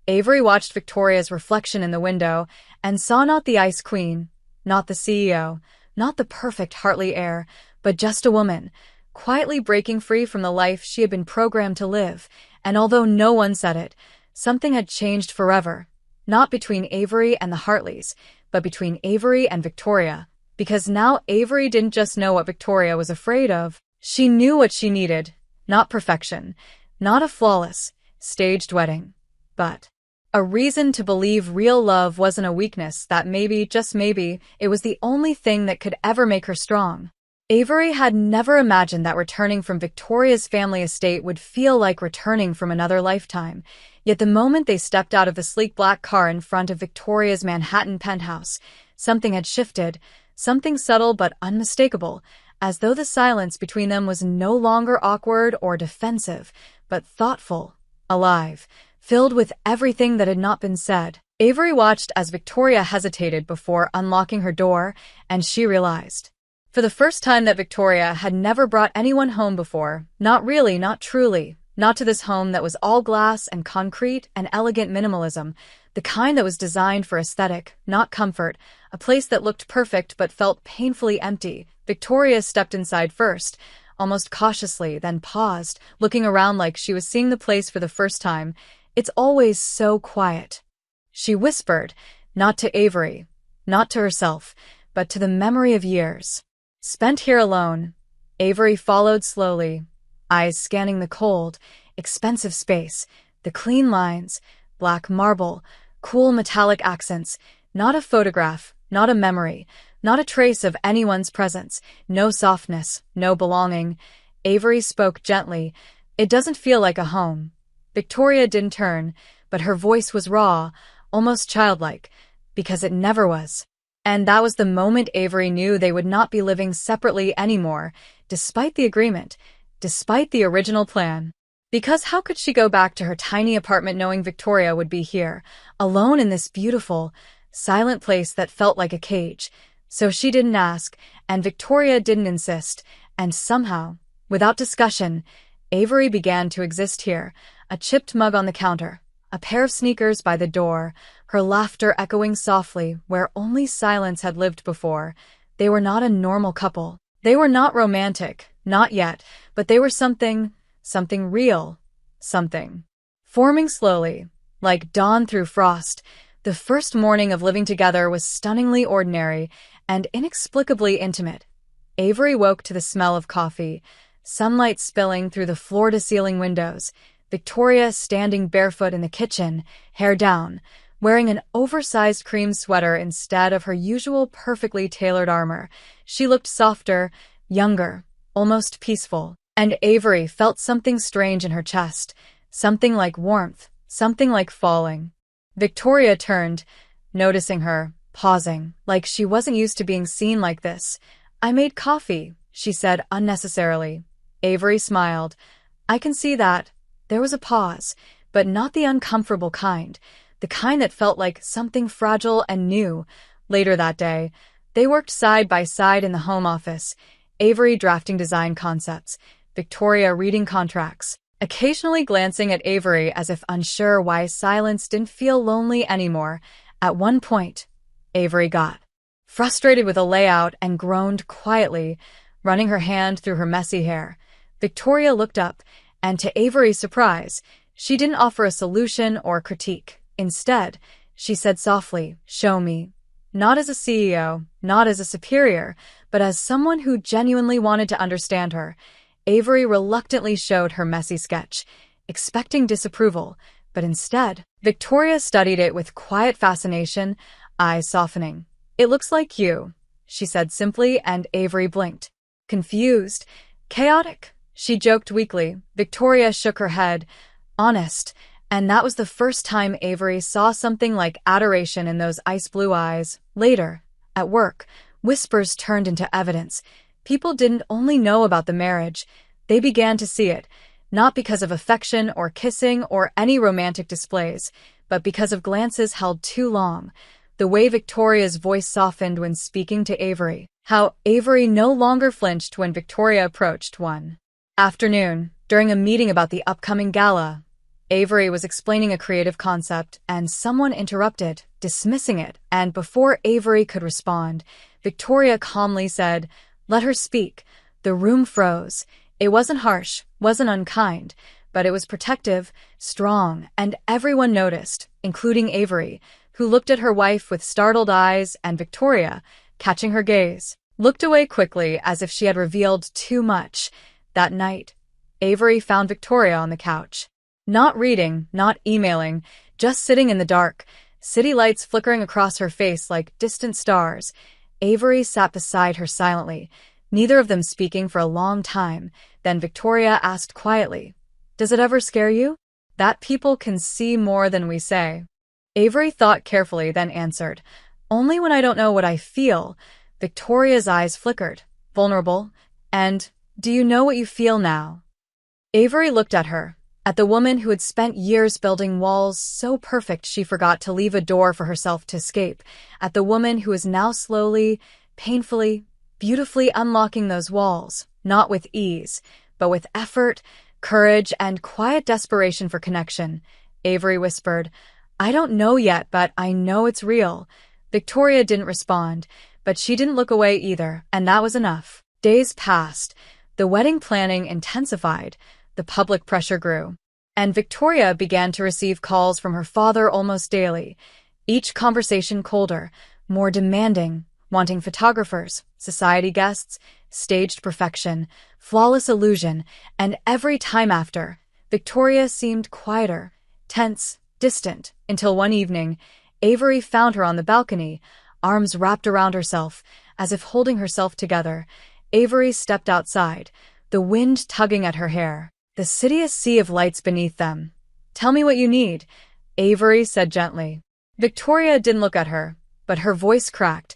Avery watched Victoria's reflection in the window and saw not the Ice Queen, not the CEO, not the perfect Hartley heir, but just a woman, quietly breaking free from the life she had been programmed to live. And although no one said it, something had changed forever, not between Avery and the Hartleys, but between Avery and Victoria, because now Avery didn't just know what Victoria was afraid of, she knew what she needed. Not perfection, not a flawless, staged wedding, but a reason to believe real love wasn't a weakness, that maybe, just maybe, it was the only thing that could ever make her strong. Avery had never imagined that returning from Victoria's family estate would feel like returning from another lifetime. Yet the moment they stepped out of the sleek black car in front of Victoria's Manhattan penthouse, something had shifted, something subtle but unmistakable, as though the silence between them was no longer awkward or defensive, but thoughtful, alive, filled with everything that had not been said. Avery watched as Victoria hesitated before unlocking her door, and she realized, for the first time, that Victoria had never brought anyone home before. Not really, not truly. Not to this home that was all glass and concrete and elegant minimalism, the kind that was designed for aesthetic, not comfort, a place that looked perfect but felt painfully empty. Victoria stepped inside first, almost cautiously, then paused, looking around like she was seeing the place for the first time. It's always so quiet, she whispered, not to Avery, not to herself, but to the memory of years spent here alone. Avery followed slowly, eyes scanning the cold, expensive space, the clean lines, black marble, cool metallic accents, not a photograph, not a memory, not a trace of anyone's presence, no softness, no belonging. Avery spoke gently, "It doesn't feel like a home." Victoria didn't turn, but her voice was raw, almost childlike, because it never was. And that was the moment Avery knew they would not be living separately anymore, despite the agreement, despite the original plan. Because how could she go back to her tiny apartment knowing Victoria would be here, alone in this beautiful, silent place that felt like a cage? So she didn't ask, and Victoria didn't insist, and somehow, without discussion, Avery began to exist here, a chipped mug on the counter, a pair of sneakers by the door, her laughter echoing softly where only silence had lived before. They were not a normal couple. They were not romantic, not yet, but they were something real, something forming slowly, like dawn through frost. The first morning of living together was stunningly ordinary and inexplicably intimate. Avery woke to the smell of coffee, sunlight spilling through the floor-to-ceiling windows, Victoria standing barefoot in the kitchen, hair down, wearing an oversized cream sweater instead of her usual perfectly tailored armor. She looked softer, younger, almost peaceful, and Avery felt something strange in her chest, something like warmth, something like falling. Victoria turned, noticing her, pausing, like she wasn't used to being seen like this. "I made coffee," she said unnecessarily. Avery smiled. "I can see that." There was a pause, but not the uncomfortable kind, the kind that felt like something fragile and new. Later that day, they worked side by side in the home office, Avery drafting design concepts, Victoria reading contracts, occasionally glancing at Avery as if unsure why silence didn't feel lonely anymore. At one point, Avery got frustrated with a layout and groaned quietly, running her hand through her messy hair. Victoria looked up, and to Avery's surprise, she didn't offer a solution or critique. Instead, she said softly, "Show me." Not as a CEO, not as a superior, but as someone who genuinely wanted to understand her. Avery reluctantly showed her messy sketch, expecting disapproval, but instead, Victoria studied it with quiet fascination, eyes softening. "It looks like you," she said simply, and Avery blinked. Confused, chaotic, she joked weakly. Victoria shook her head. Honest. And that was the first time Avery saw something like adoration in those ice-blue eyes. Later, at work, whispers turned into evidence. People didn't only know about the marriage, they began to see it, not because of affection or kissing or any romantic displays, but because of glances held too long. The way Victoria's voice softened when speaking to Avery, how Avery no longer flinched when Victoria approached one afternoon, during a meeting about the upcoming gala. Avery was explaining a creative concept, and someone interrupted, dismissing it, and before Avery could respond, Victoria calmly said, "Let her speak." The room froze. It wasn't harsh, wasn't unkind, but it was protective, strong, and everyone noticed, including Avery, who looked at her wife with startled eyes, and Victoria, catching her gaze, looked away quickly as if she had revealed too much. That night, Avery found Victoria on the couch. Not reading, not emailing, just sitting in the dark, city lights flickering across her face like distant stars. Avery sat beside her silently, neither of them speaking for a long time. Then Victoria asked quietly, "Does it ever scare you? That people can see more than we say?" Avery thought carefully, then answered, "Only when I don't know what I feel." Victoria's eyes flickered, vulnerable. "And do you know what you feel now?" Avery looked at her, at the woman who had spent years building walls so perfect she forgot to leave a door for herself to escape, at the woman who is now slowly, painfully, beautifully unlocking those walls, not with ease, but with effort, courage, and quiet desperation for connection. Avery whispered, "I don't know yet, but I know it's real." Victoria didn't respond, but she didn't look away either, and that was enough. Days passed. The wedding planning intensified. The public pressure grew. And Victoria began to receive calls from her father almost daily. Each conversation colder, more demanding, wanting photographers, society guests, staged perfection, flawless illusion, and every time after, Victoria seemed quieter, tense, distant, until one evening, Avery found her on the balcony, arms wrapped around herself, as if holding herself together. Avery stepped outside, the wind tugging at her hair, the city a sea of lights beneath them. "Tell me what you need," Avery said gently. Victoria didn't look at her, but her voice cracked.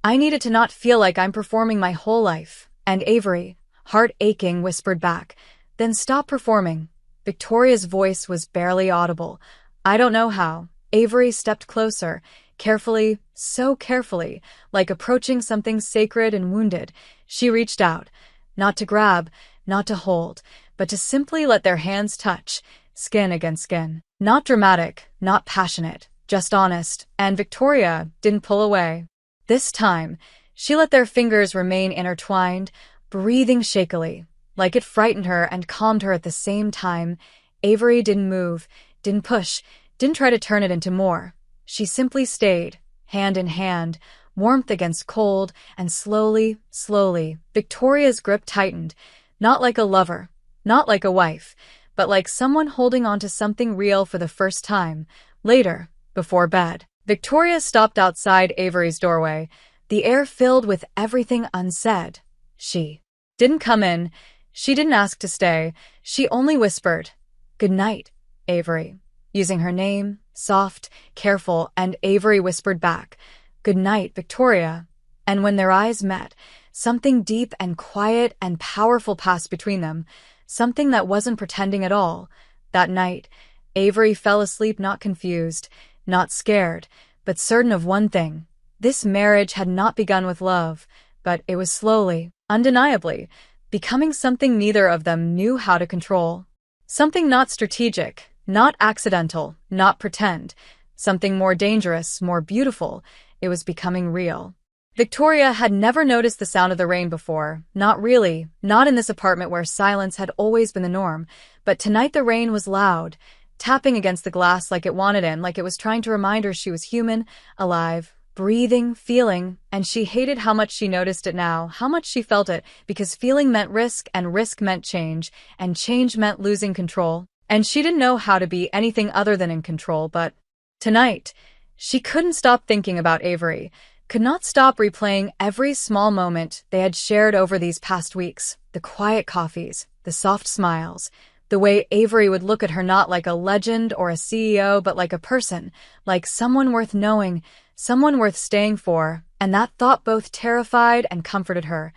"I needed to not feel like I'm performing my whole life." And Avery, heart aching, whispered back, "Then stop performing." Victoria's voice was barely audible. "I don't know how." Avery stepped closer, carefully, so carefully, like approaching something sacred and wounded. She reached out, not to grab, not to hold, but to simply let their hands touch, skin against skin. Not dramatic, not passionate, just honest, and Victoria didn't pull away. This time, she let their fingers remain intertwined, breathing shakily, like it frightened her and calmed her at the same time. Avery didn't move, didn't push, didn't try to turn it into more. She simply stayed, hand in hand, warmth against cold, and slowly, slowly, Victoria's grip tightened, not like a lover, not like a wife, but like someone holding on to something real for the first time. Later, before bed, Victoria stopped outside Avery's doorway, the air filled with everything unsaid. She didn't come in, she didn't ask to stay, she only whispered, "Good night, Avery," using her name, soft, careful, and Avery whispered back, "Good night, Victoria." And when their eyes met, something deep and quiet and powerful passed between them, something that wasn't pretending at all. That night, Avery fell asleep not confused, not scared, but certain of one thing. This marriage had not begun with love, but it was slowly, undeniably, becoming something neither of them knew how to control. Something not strategic, not accidental, not pretend. Something more dangerous, more beautiful. It was becoming real. Victoria had never noticed the sound of the rain before. Not really, not in this apartment where silence had always been the norm. But tonight the rain was loud, tapping against the glass like it wanted in, like it was trying to remind her she was human, alive, breathing, feeling, and she hated how much she noticed it now, how much she felt it, because feeling meant risk, and risk meant change, and change meant losing control. And she didn't know how to be anything other than in control, but tonight, she couldn't stop thinking about Avery, could not stop replaying every small moment they had shared over these past weeks, the quiet coffees, the soft smiles, the way Avery would look at her not like a legend or a CEO, but like a person, like someone worth knowing, someone worth staying for, and that thought both terrified and comforted her.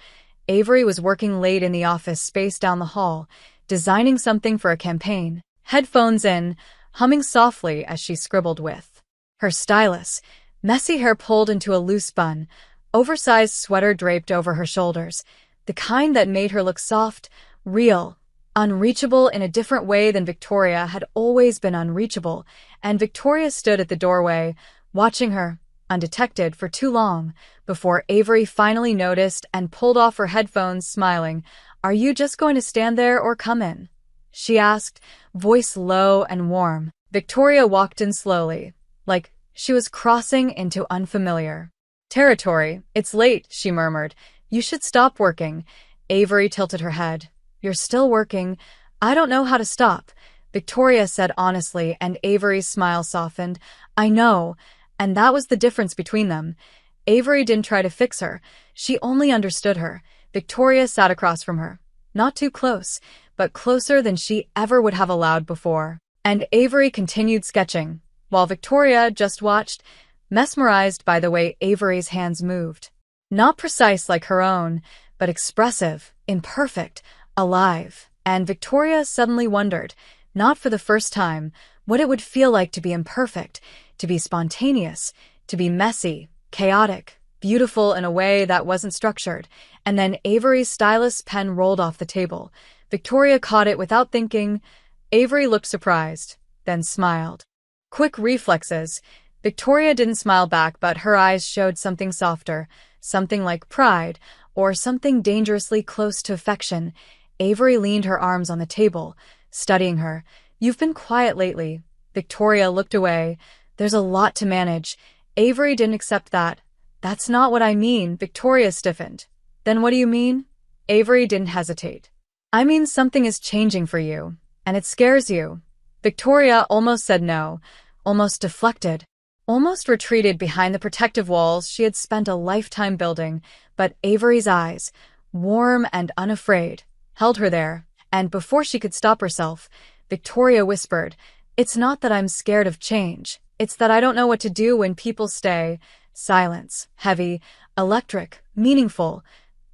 Avery was working late in the office space down the hall, designing something for a campaign, headphones in, humming softly as she scribbled with her stylus, messy hair pulled into a loose bun, oversized sweater draped over her shoulders, the kind that made her look soft, real, unreachable in a different way than Victoria had always been unreachable, and Victoria stood at the doorway, watching her, undetected, for too long, before Avery finally noticed and pulled off her headphones, smiling. "Are you just going to stand there or come in?" she asked, voice low and warm. Victoria walked in slowly, like she was crossing into unfamiliar territory. "It's late," she murmured. "You should stop working." Avery tilted her head. "You're still working. I don't know how to stop," Victoria said honestly, and Avery's smile softened. "I know." And that was the difference between them. Avery didn't try to fix her. She only understood her. Victoria sat across from her. Not too close, but closer than she ever would have allowed before. And Avery continued sketching, while Victoria just watched, mesmerized by the way Avery's hands moved. Not precise like her own, but expressive, imperfect, alive. And Victoria suddenly wondered, not for the first time, what it would feel like to be imperfect, to be spontaneous, to be messy, chaotic, beautiful in a way that wasn't structured. And then Avery's stylus pen rolled off the table. Victoria caught it without thinking. Avery looked surprised, then smiled. Quick reflexes. Victoria didn't smile back, but her eyes showed something softer, something like pride, or something dangerously close to affection. Avery leaned her arms on the table, studying her. "You've been quiet lately." Victoria looked away. "There's a lot to manage." Avery didn't accept that. "That's not what I mean." Victoria stiffened. "Then what do you mean?" Avery didn't hesitate. "I mean something is changing for you, and it scares you." Victoria almost said no, almost deflected, almost retreated behind the protective walls she had spent a lifetime building, but Avery's eyes, warm and unafraid, held her there, and before she could stop herself, Victoria whispered, "It's not that I'm scared of change. It's that I don't know what to do when people stay." Silence, heavy, electric, meaningful.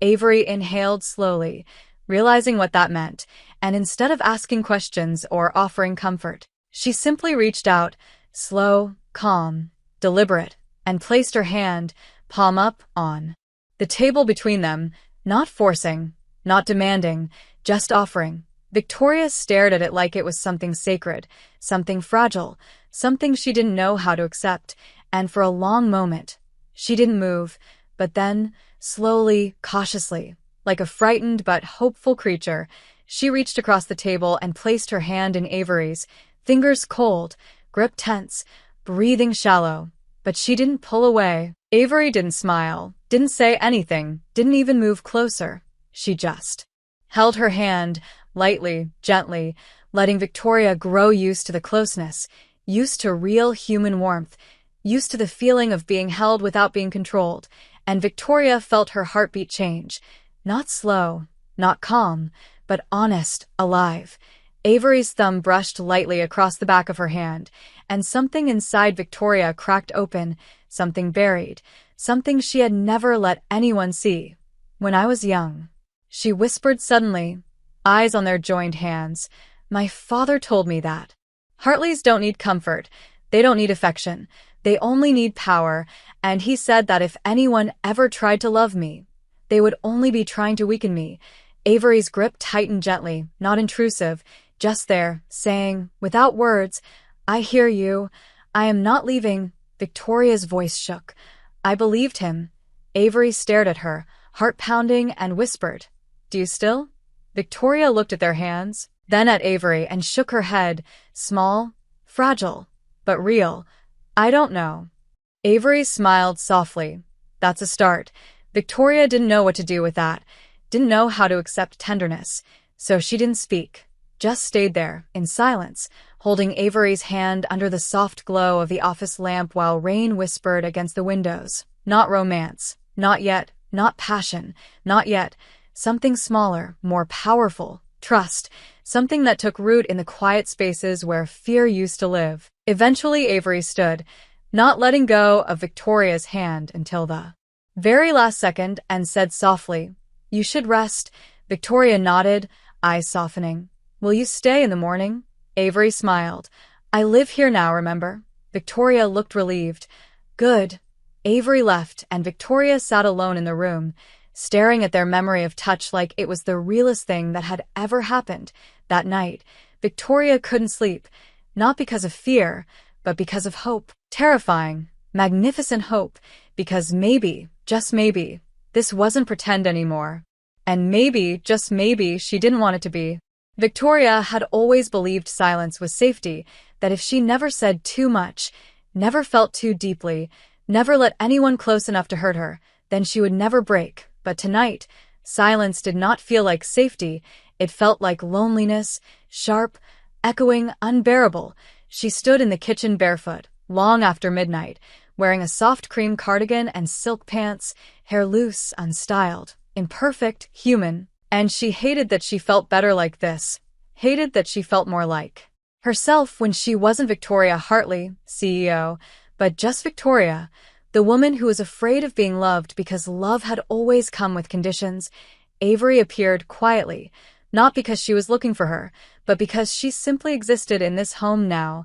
Avery inhaled slowly, realizing what that meant, and instead of asking questions or offering comfort, she simply reached out, slow, calm, deliberate, and placed her hand, palm up, on the table between them, not forcing, not demanding, just offering. Victoria stared at it like it was something sacred, something fragile, something she didn't know how to accept, and for a long moment, she didn't move, but then, slowly, cautiously, like a frightened but hopeful creature, she reached across the table and placed her hand in Avery's, fingers cold, grip tense, breathing shallow. But she didn't pull away. Avery didn't smile, didn't say anything, didn't even move closer. She just held her hand, lightly, gently, letting Victoria grow used to the closeness, used to real human warmth, used to the feeling of being held without being controlled. And Victoria felt her heartbeat change. Not slow, not calm, but honest, alive. Avery's thumb brushed lightly across the back of her hand, and something inside Victoria cracked open, something buried, something she had never let anyone see. "When I was young," she whispered suddenly, eyes on their joined hands, "my father told me that Hartleys don't need comfort, they don't need affection, they only need power, and he said that if anyone ever tried to love me, they would only be trying to weaken me." Avery's grip tightened gently, not intrusive, just there, saying, without words, "I hear you. I am not leaving." Victoria's voice shook. "I believed him." Avery stared at her, heart pounding, and whispered, "Do you still?" Victoria looked at their hands, then at Avery, and shook her head, small, fragile, but real. "I don't know." Avery smiled softly. "That's a start." Victoria didn't know what to do with that, didn't know how to accept tenderness, so she didn't speak, just stayed there, in silence, holding Avery's hand under the soft glow of the office lamp while rain whispered against the windows. Not romance, not yet, not passion, not yet. Something smaller, more powerful, trust, something that took root in the quiet spaces where fear used to live. Eventually Avery stood, not letting go of Victoria's hand until the very last second, and said softly, "You should rest." Victoria nodded, eyes softening. "Will you stay in the morning?" Avery smiled. "I live here now, remember?" Victoria looked relieved. "Good." Avery left, and Victoria sat alone in the room, staring at their memory of touch like it was the realest thing that had ever happened. That night, Victoria couldn't sleep, not because of fear, but because of hope. Terrifying, magnificent hope, because maybe, just maybe, this wasn't pretend anymore. And maybe, just maybe, she didn't want it to be. Victoria had always believed silence was safety, that if she never said too much, never felt too deeply, never let anyone close enough to hurt her, then she would never break. But tonight, silence did not feel like safety. It felt like loneliness, sharp, echoing, unbearable. She stood in the kitchen barefoot, long after midnight, wearing a soft cream cardigan and silk pants, hair loose, unstyled, imperfect, human. And she hated that she felt better like this, hated that she felt more like herself when she wasn't Victoria Hartley, CEO, but just Victoria, the woman who was afraid of being loved because love had always come with conditions. Avery appeared quietly, not because she was looking for her, but because she simply existed in this home now,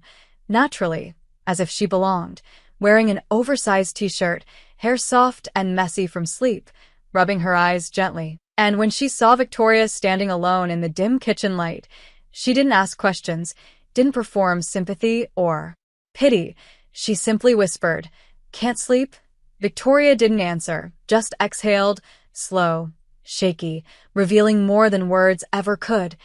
naturally, as if she belonged, wearing an oversized t-shirt, hair soft and messy from sleep, rubbing her eyes gently. And when she saw Victoria standing alone in the dim kitchen light, she didn't ask questions, didn't perform sympathy or pity. She simply whispered, "Can't sleep?" Victoria didn't answer, just exhaled, slow, shaky, revealing more than words ever could.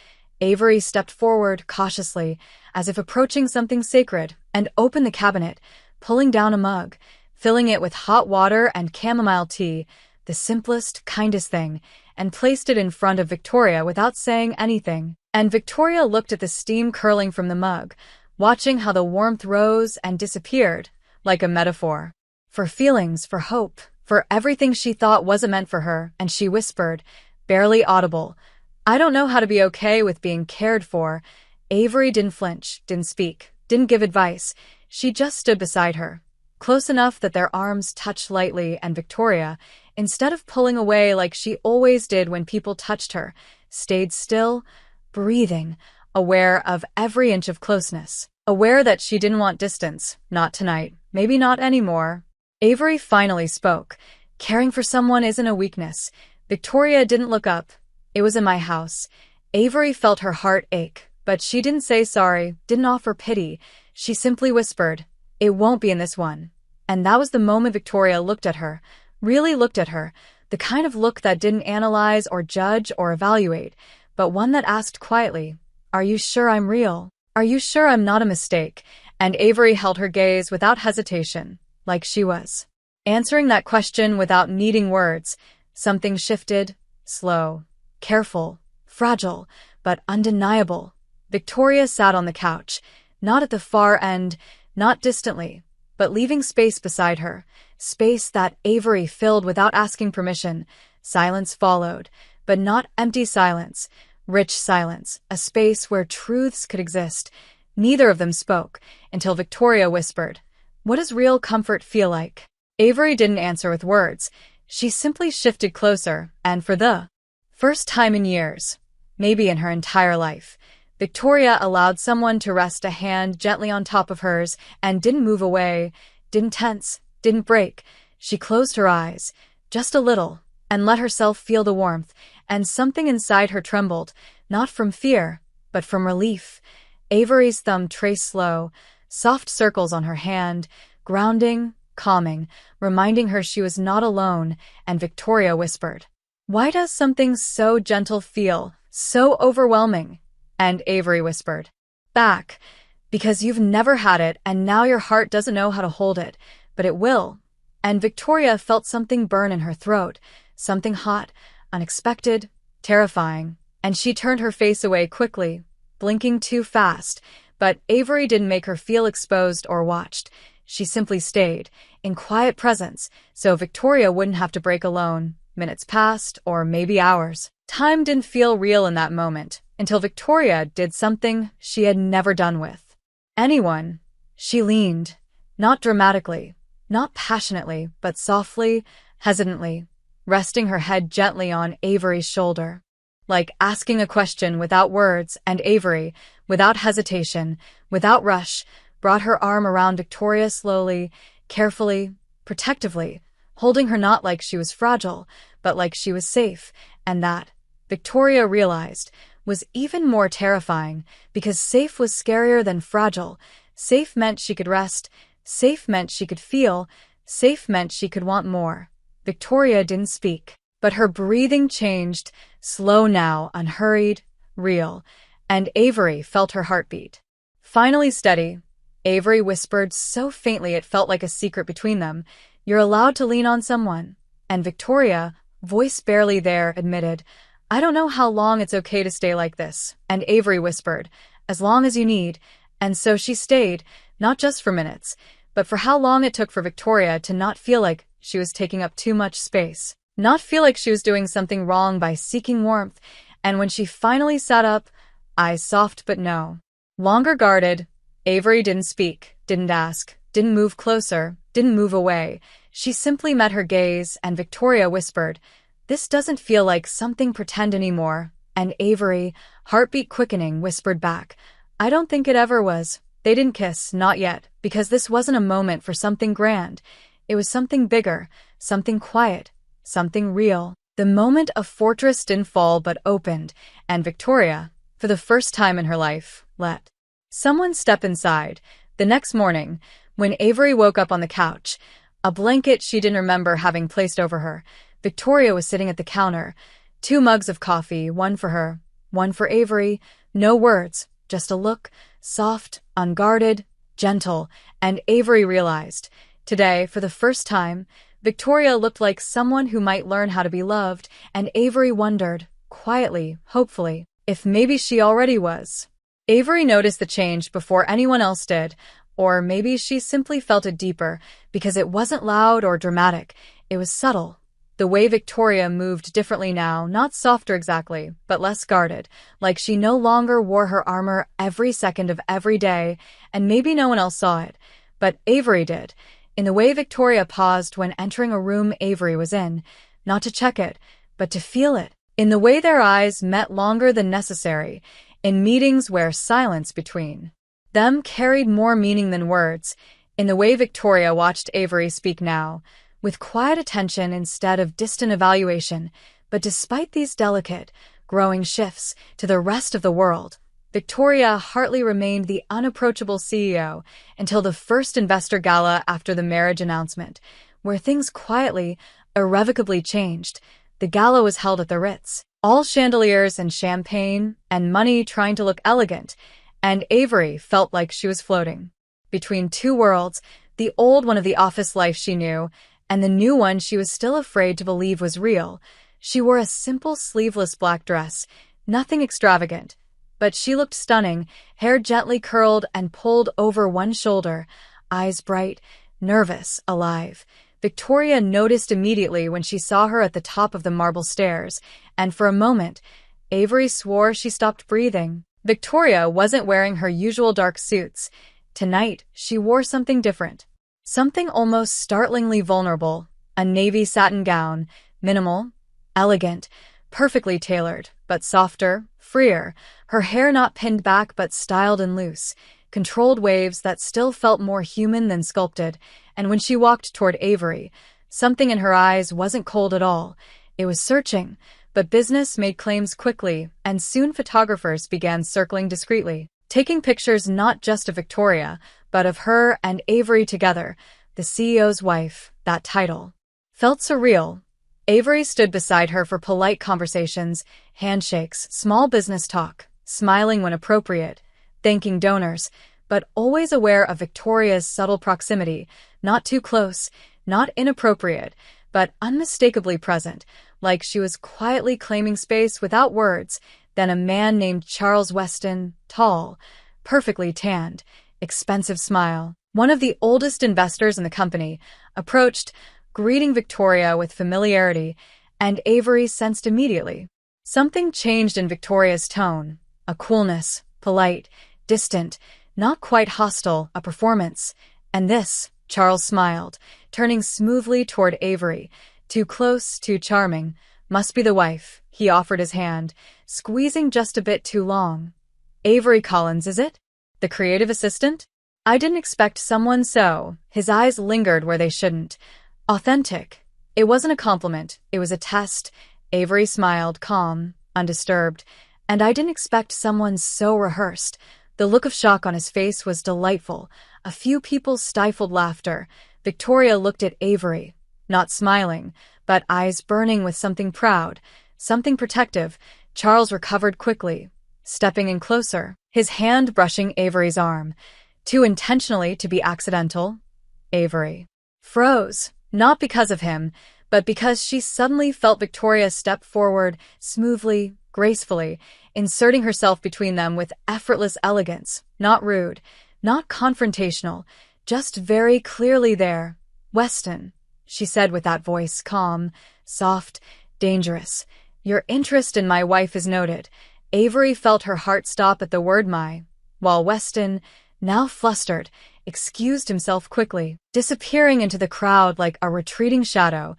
Avery stepped forward cautiously, as if approaching something sacred, and opened the cabinet, pulling down a mug, filling it with hot water and chamomile tea, the simplest, kindest thing, and placed it in front of Victoria without saying anything. And Victoria looked at the steam curling from the mug, watching how the warmth rose and disappeared, like a metaphor. For feelings, for hope, for everything she thought wasn't meant for her, and she whispered, barely audible, "I don't know how to be okay with being cared for." Avery didn't flinch, didn't speak, didn't give advice. She just stood beside her, close enough that their arms touched lightly, and Victoria, instead of pulling away like she always did when people touched her, stayed still, breathing, aware of every inch of closeness, aware that she didn't want distance, not tonight, maybe not anymore. Avery finally spoke. "Caring for someone isn't a weakness." Victoria didn't look up. "It was in my house." Avery felt her heart ache, but she didn't say sorry, didn't offer pity. She simply whispered, "It won't be in this one." And that was the moment Victoria looked at her, really looked at her, the kind of look that didn't analyze or judge or evaluate, but one that asked quietly, "Are you sure I'm real? Are you sure I'm not a mistake?" And Avery held her gaze without hesitation, like she was answering that question without needing words. Something shifted, slow, careful, fragile, but undeniable. Victoria sat on the couch, not at the far end, not distantly, but leaving space beside her, space that Avery filled without asking permission. Silence followed, but not empty silence, rich silence, a space where truths could exist. Neither of them spoke, until Victoria whispered, "What does real comfort feel like?" Avery didn't answer with words. She simply shifted closer, and for the first time in years, maybe in her entire life, Victoria allowed someone to rest a hand gently on top of hers and didn't move away, didn't tense, didn't break. She closed her eyes, just a little, and let herself feel the warmth, and something inside her trembled, not from fear, but from relief. Avery's thumb traced slow, soft circles on her hand, grounding, calming, reminding her she was not alone, and Victoria whispered, "Why does something so gentle feel so overwhelming?" And Avery whispered back, "Because you've never had it, and now your heart doesn't know how to hold it, but it will." And Victoria felt something burn in her throat, something hot, unexpected, terrifying, and she turned her face away quickly, blinking too fast, but Avery didn't make her feel exposed or watched. She simply stayed, in quiet presence, so Victoria wouldn't have to break alone. Minutes passed, or maybe hours. Time didn't feel real in that moment, until Victoria did something she had never done with anyone. She leaned, not dramatically, not passionately, but softly, hesitantly, resting her head gently on Avery's shoulder, like asking a question without words, and Avery, without hesitation, without rush, brought her arm around Victoria slowly, carefully, protectively, holding her not like she was fragile, but like she was safe, and that, Victoria realized, was even more terrifying, because safe was scarier than fragile. Safe meant she could rest, safe meant she could feel, safe meant she could want more. Victoria didn't speak, but her breathing changed, slow now, unhurried, real, and Avery felt her heartbeat. Finally steady, Avery whispered so faintly it felt like a secret between them, "You're allowed to lean on someone." And Victoria, voice barely there, admitted, "I don't know how long it's okay to stay like this." And Avery whispered, "As long as you need." And so she stayed, not just for minutes, but for how long it took for Victoria to not feel like she was taking up too much space, not feel like she was doing something wrong by seeking warmth. And when she finally sat up, eyes soft but no longer guarded, Avery didn't speak, didn't ask, didn't move closer, didn't move away. She simply met her gaze, and Victoria whispered, "This doesn't feel like something pretend anymore." And Avery, heartbeat quickening, whispered back, "I don't think it ever was." They didn't kiss, not yet, because this wasn't a moment for something grand. It was something bigger, something quiet, something real. The moment a fortress didn't fall but opened, and Victoria, for the first time in her life, let someone step inside. The next morning, when Avery woke up on the couch, a blanket she didn't remember having placed over her, Victoria was sitting at the counter, 2 mugs of coffee, one for her, one for Avery, no words, just a look, soft, unguarded, gentle, and Avery realized, today, for the first time, Victoria looked like someone who might learn how to be loved, and Avery wondered, quietly, hopefully, if maybe she already was. Avery noticed the change before anyone else did, or maybe she simply felt it deeper, because it wasn't loud or dramatic, it was subtle. The way Victoria moved differently now, not softer exactly, but less guarded, like she no longer wore her armor every second of every day, and maybe no one else saw it, but Avery did. In the way Victoria paused when entering a room Avery was in, not to check it, but to feel it. In the way their eyes met longer than necessary, in meetings where silence between them carried more meaning than words, in the way Victoria watched Avery speak now, with quiet attention instead of distant evaluation. But despite these delicate, growing shifts to the rest of the world, Victoria Hartley remained the unapproachable CEO until the first investor gala after the marriage announcement, where things quietly, irrevocably changed. The gala was held at the Ritz, all chandeliers and champagne and money trying to look elegant, and Avery felt like she was floating between 2 worlds, the old one of the office life she knew, and the new one she was still afraid to believe was real. She wore a simple sleeveless black dress, nothing extravagant, but she looked stunning, hair gently curled and pulled over one shoulder, eyes bright, nervous, alive. Victoria noticed immediately when she saw her at the top of the marble stairs, and for a moment, Avery swore she stopped breathing. Victoria wasn't wearing her usual dark suits. Tonight, she wore something different. Something almost startlingly vulnerable, a navy satin gown, minimal, elegant, perfectly tailored, but softer, freer, her hair not pinned back but styled and loose, controlled waves that still felt more human than sculpted. And when she walked toward Avery, something in her eyes wasn't cold at all. It was searching, but business made claims quickly, and soon photographers began circling discreetly, taking pictures not just of Victoria, but of her and Avery together, the CEO's wife. That title felt surreal. Avery stood beside her for polite conversations, handshakes, small business talk, smiling when appropriate, thanking donors, but always aware of Victoria's subtle proximity, not too close, not inappropriate, but unmistakably present, like she was quietly claiming space without words. Then a man named Charles Weston, tall, perfectly tanned, expensive smile, one of the oldest investors in the company, approached, greeting Victoria with familiarity, and Avery sensed immediately. Something changed in Victoria's tone, a coolness, polite, distant, not quite hostile, a performance. And this, Charles smiled, turning smoothly toward Avery, too close, too charming, must be the wife. He offered his hand, squeezing just a bit too long. Avery Collins, is it? The creative assistant? I didn't expect someone so. His eyes lingered where they shouldn't. Authentic, It wasn't a compliment, it was a test. Avery smiled, calm, undisturbed, and I didn't expect someone so rehearsed. The look of shock on his face was delightful. A few people stifled laughter. Victoria looked at Avery, not smiling, but eyes burning with something proud, something protective. Charles recovered quickly, stepping in closer, his hand brushing Avery's arm. Too intentionally to be accidental. Avery froze, not because of him, but because she suddenly felt Victoria step forward, smoothly, gracefully, inserting herself between them with effortless elegance, not rude, not confrontational, just very clearly there. "Weston," she said with that voice, calm, soft, dangerous. "Your interest in my wife is noted." Avery felt her heart stop at the word "my," while Weston, now flustered, excused himself quickly, disappearing into the crowd like a retreating shadow.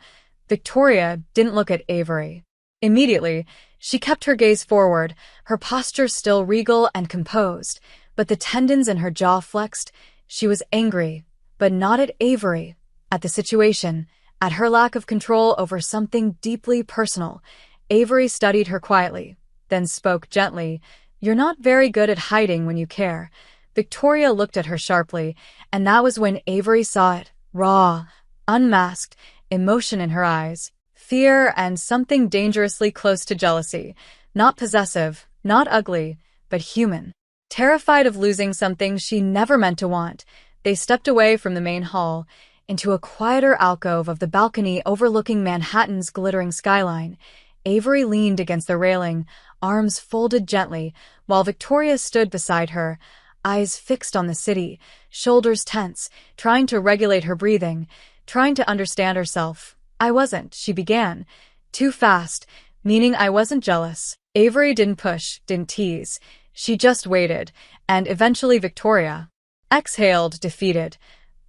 Victoria didn't look at Avery. Immediately, she kept her gaze forward, her posture still regal and composed, but the tendons in her jaw flexed. She was angry, but not at Avery, at the situation, at her lack of control over something deeply personal. Avery studied her quietly, then spoke gently. "You're not very good at hiding when you care." Victoria looked at her sharply, and that was when Avery saw it, raw, unmasked, emotion in her eyes, fear and something dangerously close to jealousy, not possessive, not ugly, but human. Terrified of losing something she never meant to want, they stepped away from the main hall, into a quieter alcove of the balcony overlooking Manhattan's glittering skyline. Avery leaned against the railing, arms folded gently, while Victoria stood beside her, eyes fixed on the city, shoulders tense, trying to regulate her breathing, trying to understand herself. "I wasn't," she began. "Too fast, meaning I wasn't jealous." Avery didn't push, didn't tease. She just waited, and eventually Victoria exhaled, defeated.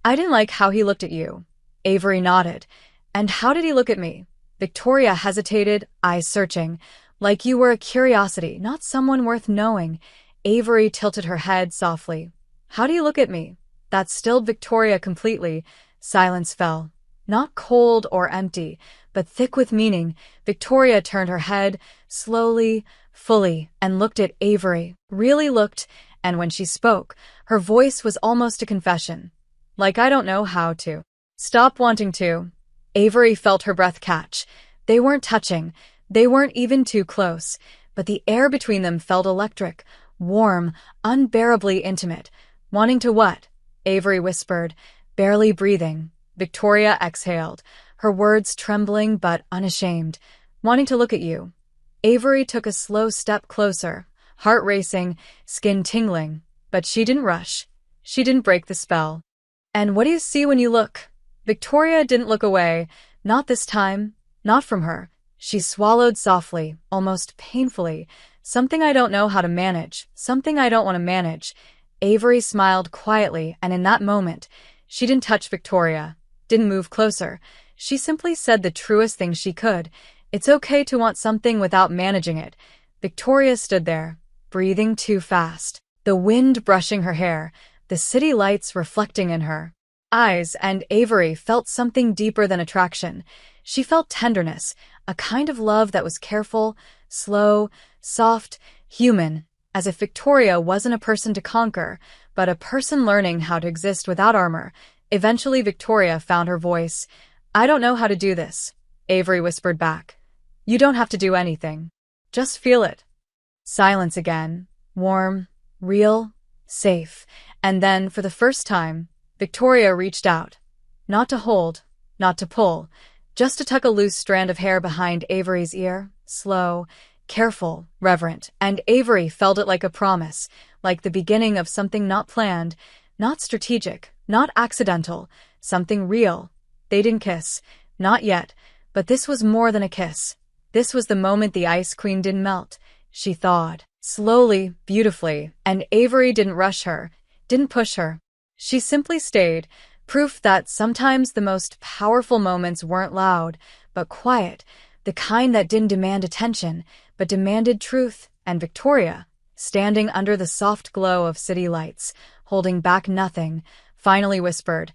"I didn't like how he looked at you." Avery nodded. "And how did he look at me?" Victoria hesitated, eyes searching. "Like you were a curiosity, not someone worth knowing." Avery tilted her head softly. "How do you look at me?" That stilled Victoria completely. Silence fell. Not cold or empty, but thick with meaning. Victoria turned her head, slowly, fully, and looked at Avery. Really looked, and when she spoke, her voice was almost a confession. "Like I don't know how to stop wanting to." Avery felt her breath catch. They weren't touching. They weren't even too close. But the air between them felt electric, warm, unbearably intimate. "Wanting to what?" Avery whispered, barely breathing. Victoria exhaled, her words trembling but unashamed. "Wanting to look at you." Avery took a slow step closer, heart racing, skin tingling. But she didn't rush. She didn't break the spell. "And what do you see when you look?" Victoria didn't look away, not this time, not from her. She swallowed softly, almost painfully. "Something I don't know how to manage, something I don't want to manage." Avery smiled quietly, and in that moment, she didn't touch Victoria, didn't move closer. She simply said the truest thing she could. "It's okay to want something without managing it." Victoria stood there, breathing too fast, the wind brushing her hair, the city lights reflecting in her eyes, and Avery felt something deeper than attraction. She felt tenderness, a kind of love that was careful, slow, soft, human, as if Victoria wasn't a person to conquer, but a person learning how to exist without armor. Eventually Victoria found her voice. "I don't know how to do this," Avery whispered back. "You don't have to do anything. Just feel it." Silence again, warm, real, safe, and then, for the first time, Victoria reached out. Not to hold, not to pull, just to tuck a loose strand of hair behind Avery's ear, slow, careful, reverent, and Avery felt it like a promise, like the beginning of something not planned, not strategic, not accidental, something real. They didn't kiss, not yet, but this was more than a kiss. This was the moment the ice queen didn't melt. She thawed, slowly, beautifully, and Avery didn't rush her, didn't push her. She simply stayed, proof that sometimes the most powerful moments weren't loud, but quiet, the kind that didn't demand attention, but demanded truth. And Victoria, standing under the soft glow of city lights, holding back nothing, finally whispered,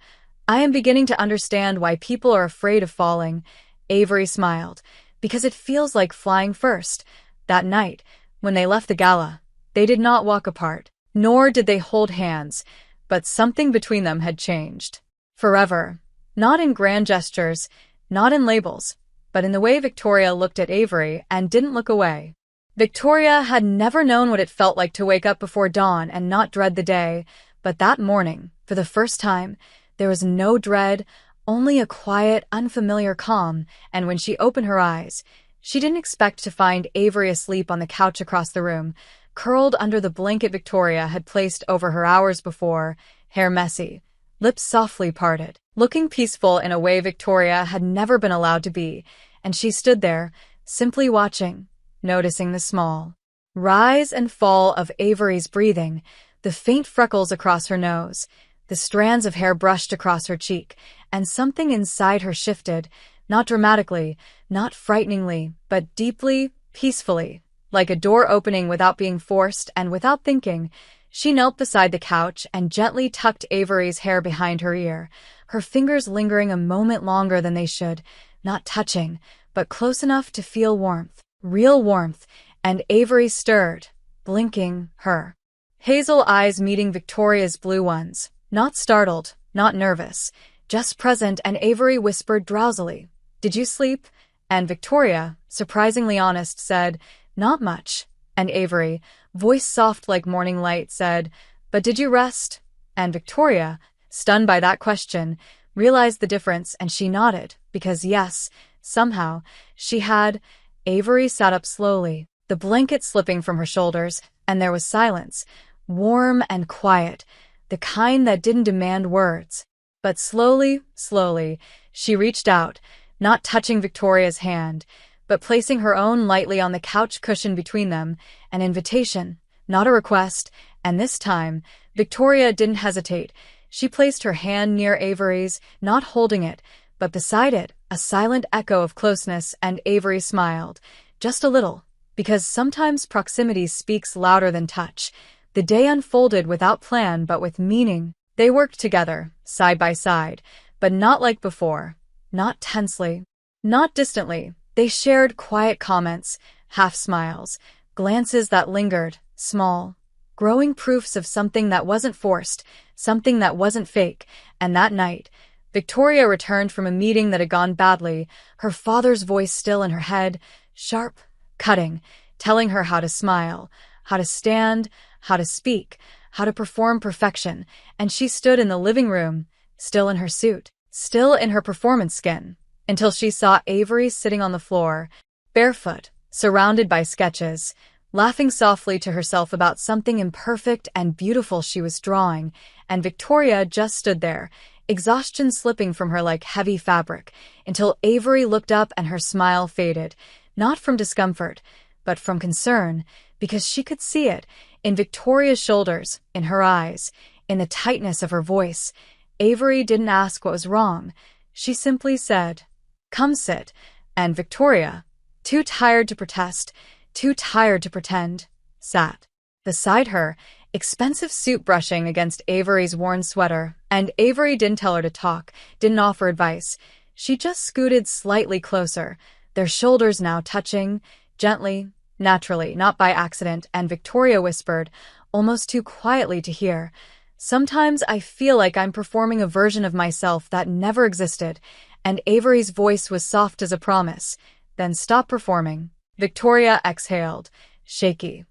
I am beginning to understand why people are afraid of falling. Avery smiled. Because it feels like flying first. That night, when they left the gala, they did not walk apart, nor did they hold hands, but something between them had changed. Forever. Not in grand gestures, not in labels, but in the way Victoria looked at Avery and didn't look away. Victoria had never known what it felt like to wake up before dawn and not dread the day, but that morning, for the first time, there was no dread, only a quiet, unfamiliar calm, and when she opened her eyes, she didn't expect to find Avery asleep on the couch across the room, curled under the blanket Victoria had placed over her hours before, hair messy, lips softly parted, looking peaceful in a way Victoria had never been allowed to be, and she stood there, simply watching, noticing the small rise and fall of Avery's breathing, the faint freckles across her nose, the strands of hair brushed across her cheek, and something inside her shifted, not dramatically, not frighteningly, but deeply, peacefully, like a door opening without being forced and without thinking. She knelt beside the couch and gently tucked Avery's hair behind her ear, her fingers lingering a moment longer than they should, not touching, but close enough to feel warmth, real warmth, and Avery stirred, blinking, her hazel eyes meeting Victoria's blue ones, not startled, not nervous, just present, and Avery whispered drowsily, "Did you sleep?" And Victoria, surprisingly honest, said, "Not much." And Avery, voice soft like morning light, said, "But did you rest?" And Victoria, stunned by that question, realized the difference, and she nodded, because yes, somehow, she had. Avery sat up slowly, the blanket slipping from her shoulders, and there was silence, warm and quiet, the kind that didn't demand words. But slowly, slowly, she reached out, not touching Victoria's hand, but placing her own lightly on the couch cushion between them, an invitation, not a request, and this time, Victoria didn't hesitate. She placed her hand near Avery's, not holding it, but beside it, a silent echo of closeness, and Avery smiled, just a little, because sometimes proximity speaks louder than touch. The day unfolded without plan but with meaning. They worked together, side by side, but not like before, not tensely, not distantly. They shared quiet comments, half smiles, glances that lingered, small, growing proofs of something that wasn't forced, something that wasn't fake. And that night, Victoria returned from a meeting that had gone badly, her father's voice still in her head, sharp, cutting, telling her how to smile, how to stand, how to speak, how to perform perfection, and she stood in the living room, still in her suit, still in her performance skin, until she saw Avery sitting on the floor, barefoot, surrounded by sketches, laughing softly to herself about something imperfect and beautiful she was drawing, and Victoria just stood there, exhaustion slipping from her like heavy fabric, until Avery looked up and her smile faded, not from discomfort, but from concern, because she could see it, in Victoria's shoulders, in her eyes, in the tightness of her voice. Avery didn't ask what was wrong. She simply said, "Come sit," and Victoria, too tired to protest, too tired to pretend, sat beside her, expensive suit brushing against Avery's worn sweater, and Avery didn't tell her to talk, didn't offer advice. She just scooted slightly closer, their shoulders now touching, gently, naturally, not by accident, and Victoria whispered, almost too quietly to hear, "Sometimes I feel like I'm performing a version of myself that never existed," and Avery's voice was soft as a promise. "Then stop performing." Victoria exhaled, shaky.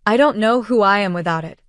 "I don't know who I am without it."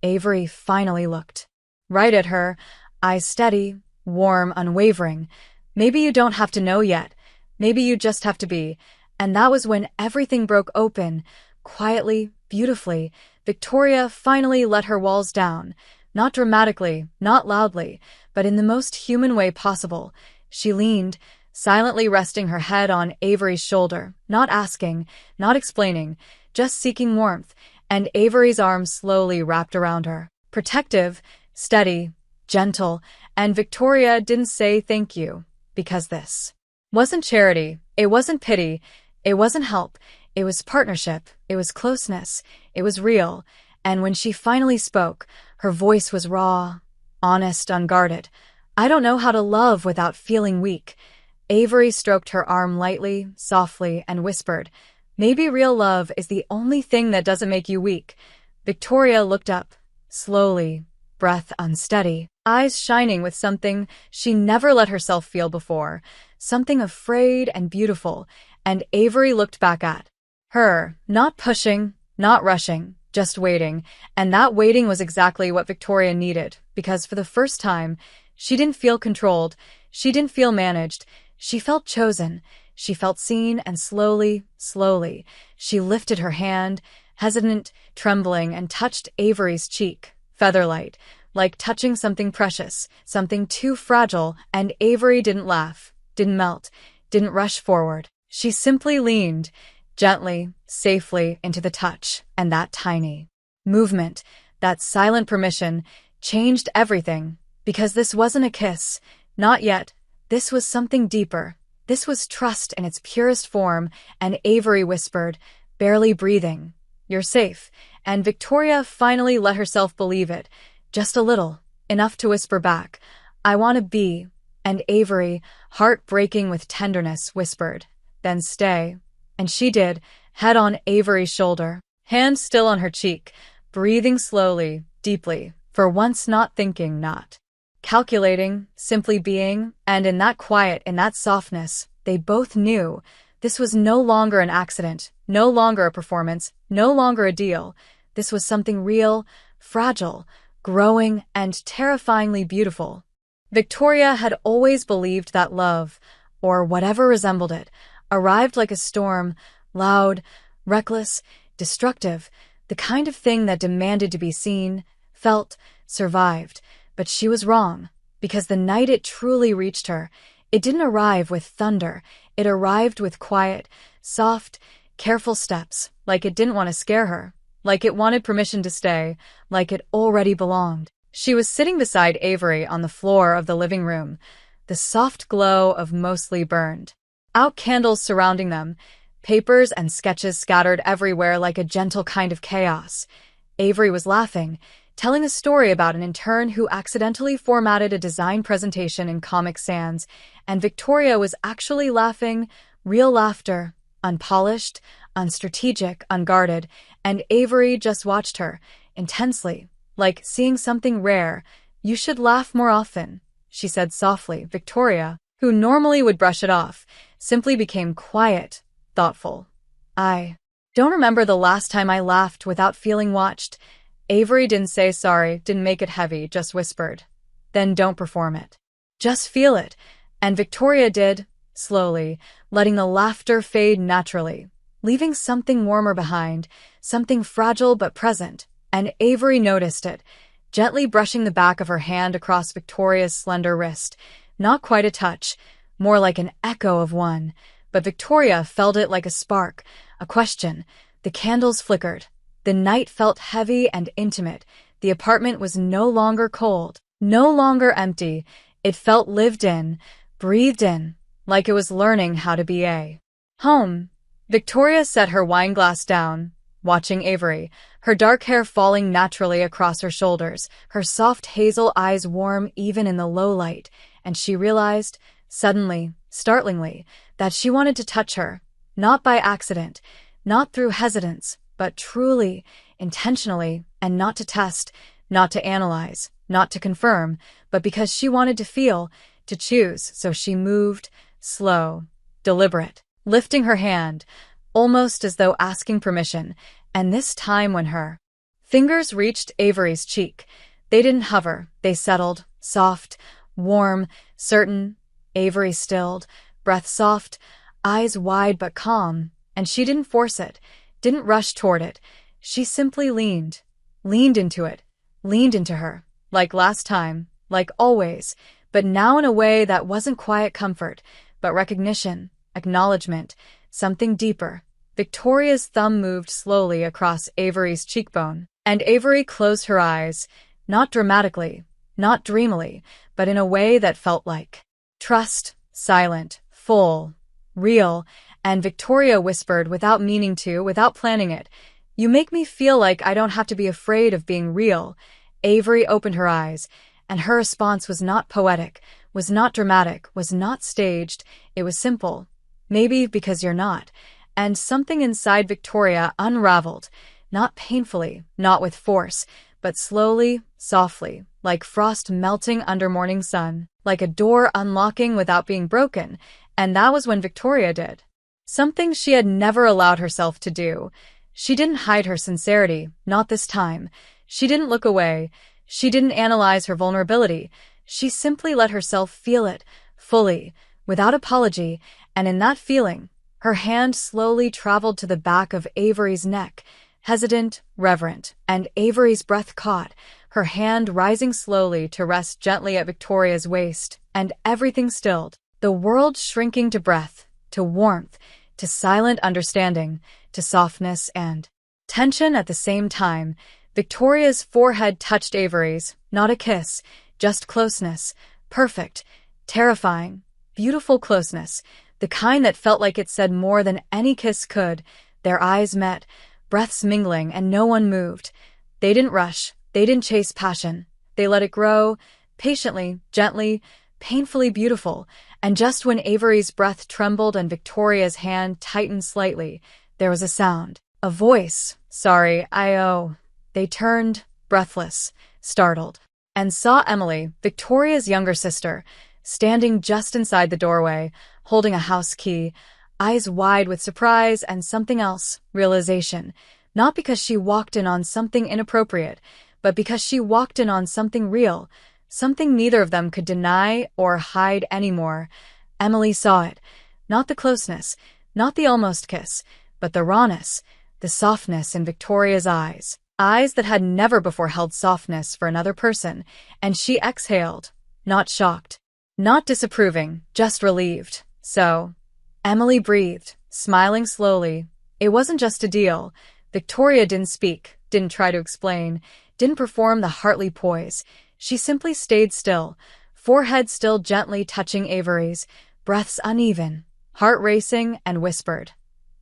Avery finally looked right at her, eyes steady, warm, unwavering. "Maybe you don't have to know yet. Maybe you just have to be." And that was when everything broke open. Quietly, beautifully, Victoria finally let her walls down. Not dramatically, not loudly, but in the most human way possible. She leaned, silently resting her head on Avery's shoulder, not asking, not explaining, just seeking warmth, and Avery's arms slowly wrapped around her. Protective, steady, gentle, and Victoria didn't say thank you, because this wasn't charity, it wasn't pity, it wasn't help, it was partnership, it was closeness, it was real, and when she finally spoke, her voice was raw, honest, unguarded. I don't know how to love without feeling weak. Avery stroked her arm lightly, softly, and whispered, maybe real love is the only thing that doesn't make you weak. Victoria looked up, slowly, breath unsteady, eyes shining with something she never let herself feel before, something afraid and beautiful, and Avery looked back at her, not pushing, not rushing, just waiting, and that waiting was exactly what Victoria needed, because for the first time, she didn't feel controlled, she didn't feel managed, she felt chosen, she felt seen, and slowly, she lifted her hand, hesitant, trembling, and touched Avery's cheek, featherlight, like touching something precious, something too fragile, and Avery didn't laugh, didn't melt, didn't rush forward. She simply leaned, gently, safely, into the touch, and that tiny movement, that silent permission, changed everything, because this wasn't a kiss, not yet. This was something deeper. This was trust in its purest form, and Avery whispered, barely breathing, "You're safe," and Victoria finally let herself believe it, just a little, enough to whisper back, "I want to be," and Avery, heart breaking with tenderness, whispered, "Then stay." And she did, head on Avery's shoulder, hand still on her cheek, breathing slowly, deeply, for once not thinking, not calculating, simply being, and in that quiet, in that softness, they both knew this was no longer an accident, no longer a performance, no longer a deal. This was something real, fragile, growing, and terrifyingly beautiful. Victoria had always believed that love, or whatever resembled it, arrived like a storm, loud, reckless, destructive, the kind of thing that demanded to be seen, felt, survived. But she was wrong, because the night it truly reached her, it didn't arrive with thunder, it arrived with quiet, soft, careful steps, like it didn't want to scare her, like it wanted permission to stay, like it already belonged. She was sitting beside Avery on the floor of the living room, the soft glow of mostly burned out candles surrounding them, papers and sketches scattered everywhere like a gentle kind of chaos. Avery was laughing, telling a story about an intern who accidentally formatted a design presentation in Comic Sans, and Victoria was actually laughing, real laughter, unpolished, unstrategic, unguarded, and Avery just watched her, intensely, like seeing something rare. "You should laugh more often," she said softly. Victoria, who normally would brush it off, simply became quiet, thoughtful. "I don't remember the last time I laughed without feeling watched." Avery didn't say sorry, didn't make it heavy, just whispered, "Then don't perform it. Just feel it." And Victoria did, slowly, letting the laughter fade naturally, leaving something warmer behind, something fragile but present, and Avery noticed it, gently brushing the back of her hand across Victoria's slender wrist. Not quite a touch, more like an echo of one, but Victoria felt it like a spark, a question. The candles flickered. The night felt heavy and intimate. The apartment was no longer cold, no longer empty. It felt lived in, breathed in, like it was learning how to be a home. Victoria set her wine glass down, watching Avery, her dark hair falling naturally across her shoulders, her soft hazel eyes warm even in the low light, and she realized, suddenly, startlingly, that she wanted to touch her, not by accident, not through hesitance, but truly, intentionally, and not to test, not to analyze, not to confirm, but because she wanted to feel, to choose. So she moved, slow, deliberate, lifting her hand, almost as though asking permission, and this time when her fingers reached Avery's cheek, they didn't hover, they settled, soft, warm, certain. Avery stilled, breath soft, eyes wide but calm, and she didn't force it, didn't rush toward it. She simply leaned into it, leaned into her, like last time, like always, but now in a way that wasn't quiet comfort, but recognition, acknowledgement, something deeper. Victoria's thumb moved slowly across Avery's cheekbone, and Avery closed her eyes, not dramatically, not dreamily, but in a way that felt like trust, silent, full, real, and Victoria whispered without meaning to, without planning it, "You make me feel like I don't have to be afraid of being real." Avery opened her eyes, and her response was not poetic, was not dramatic, was not staged. It was simple. Maybe because you're not. And something inside Victoria unraveled, not painfully, not with force, but slowly, softly, like frost melting under morning sun, like a door unlocking without being broken. And that was when Victoria did something she had never allowed herself to do. She didn't hide her sincerity, not this time. She didn't look away. She didn't analyze her vulnerability. She simply let herself feel it, fully, without apology, and in that feeling, her hand slowly traveled to the back of Avery's neck, hesitant, reverent, and Avery's breath caught, her hand rising slowly to rest gently at Victoria's waist, and everything stilled, the world shrinking to breath, to warmth, to silent understanding, to softness and tension at the same time. Victoria's forehead touched Avery's, not a kiss, just closeness, perfect, terrifying, beautiful closeness, the kind that felt like it said more than any kiss could. Their eyes met, breaths mingling, and no one moved. They didn't rush, they didn't chase passion. They let it grow, patiently, gently, painfully beautiful, and just when Avery's breath trembled and Victoria's hand tightened slightly, there was a sound. A voice. "Sorry, They turned, breathless, startled, and saw Emily, Victoria's younger sister, standing just inside the doorway, holding a house key, eyes wide with surprise and something else, realization. Not because she walked in on something inappropriate, but because she walked in on something real, something neither of them could deny or hide anymore. Emily saw it. Not the closeness, not the almost kiss, but the rawness, the softness in Victoria's eyes. Eyes that had never before held softness for another person, and she exhaled, not shocked, not disapproving, just relieved. So, Emily breathed, smiling slowly. It wasn't just a deal. Victoria didn't speak, didn't try to explain, didn't perform the Hartley poise. She simply stayed still, forehead still gently touching Avery's, breaths uneven, heart racing, and whispered,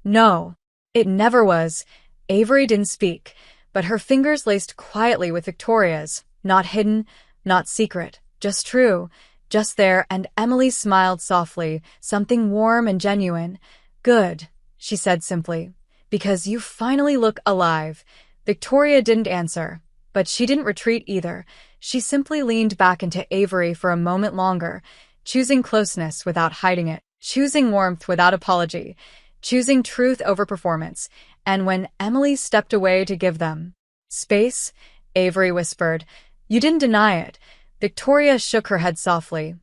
"No." It never was. Avery didn't speak, but her fingers laced quietly with Victoria's, not hidden, not secret, just true, just there, and Emily smiled softly, something warm and genuine. "Good," she said simply, "because you finally look alive." Victoria didn't answer, but she didn't retreat either. She simply leaned back into Avery for a moment longer, choosing closeness without hiding it, choosing warmth without apology, choosing truth over performance. And when Emily stepped away to give them space, Avery whispered, "You didn't deny it." Victoria shook her head softly.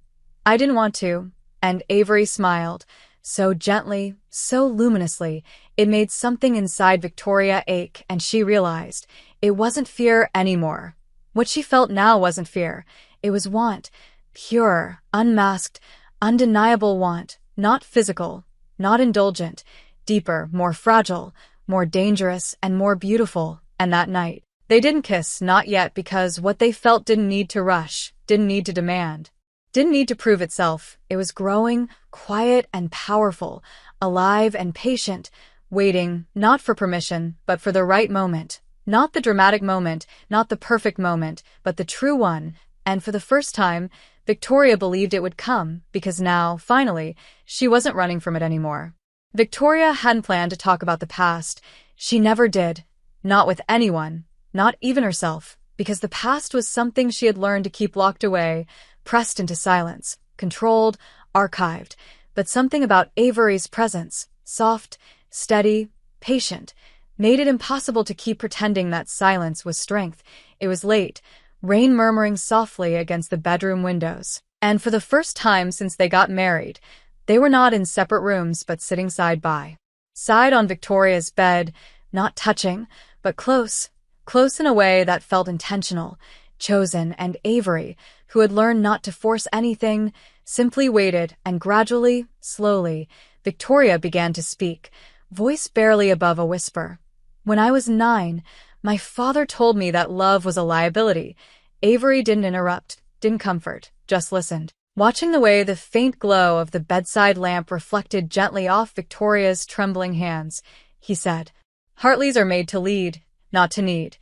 "I didn't want to." And Avery smiled, so gently, so luminously, it made something inside Victoria ache, and she realized it wasn't fear anymore. What she felt now wasn't fear. It was want. Pure, unmasked, undeniable want. Not physical, not indulgent. Deeper, more fragile, more dangerous, and more beautiful. And that night, they didn't kiss, not yet, because what they felt didn't need to rush, didn't need to demand, didn't need to prove itself. It was growing, quiet and powerful, alive and patient, waiting, not for permission, but for the right moment. Not the dramatic moment, not the perfect moment, but the true one. And for the first time, Victoria believed it would come, because now, finally, she wasn't running from it anymore. Victoria hadn't planned to talk about the past. She never did. Not with anyone, not even herself, because the past was something she had learned to keep locked away, pressed into silence, controlled, archived. But something about Avery's presence, soft, steady, patient, made it impossible to keep pretending that silence was strength. It was late, rain murmuring softly against the bedroom windows. And for the first time since they got married, they were not in separate rooms but sitting side by side on Victoria's bed, not touching, but close, close in a way that felt intentional, chosen. And Avery, who had learned not to force anything, simply waited, and gradually, slowly, Victoria began to speak, voice barely above a whisper. "When I was 9, my father told me that love was a liability." Avery didn't interrupt, didn't comfort, just listened, watching the way the faint glow of the bedside lamp reflected gently off Victoria's trembling hands. He said, "Hartleys are made to lead, not to need."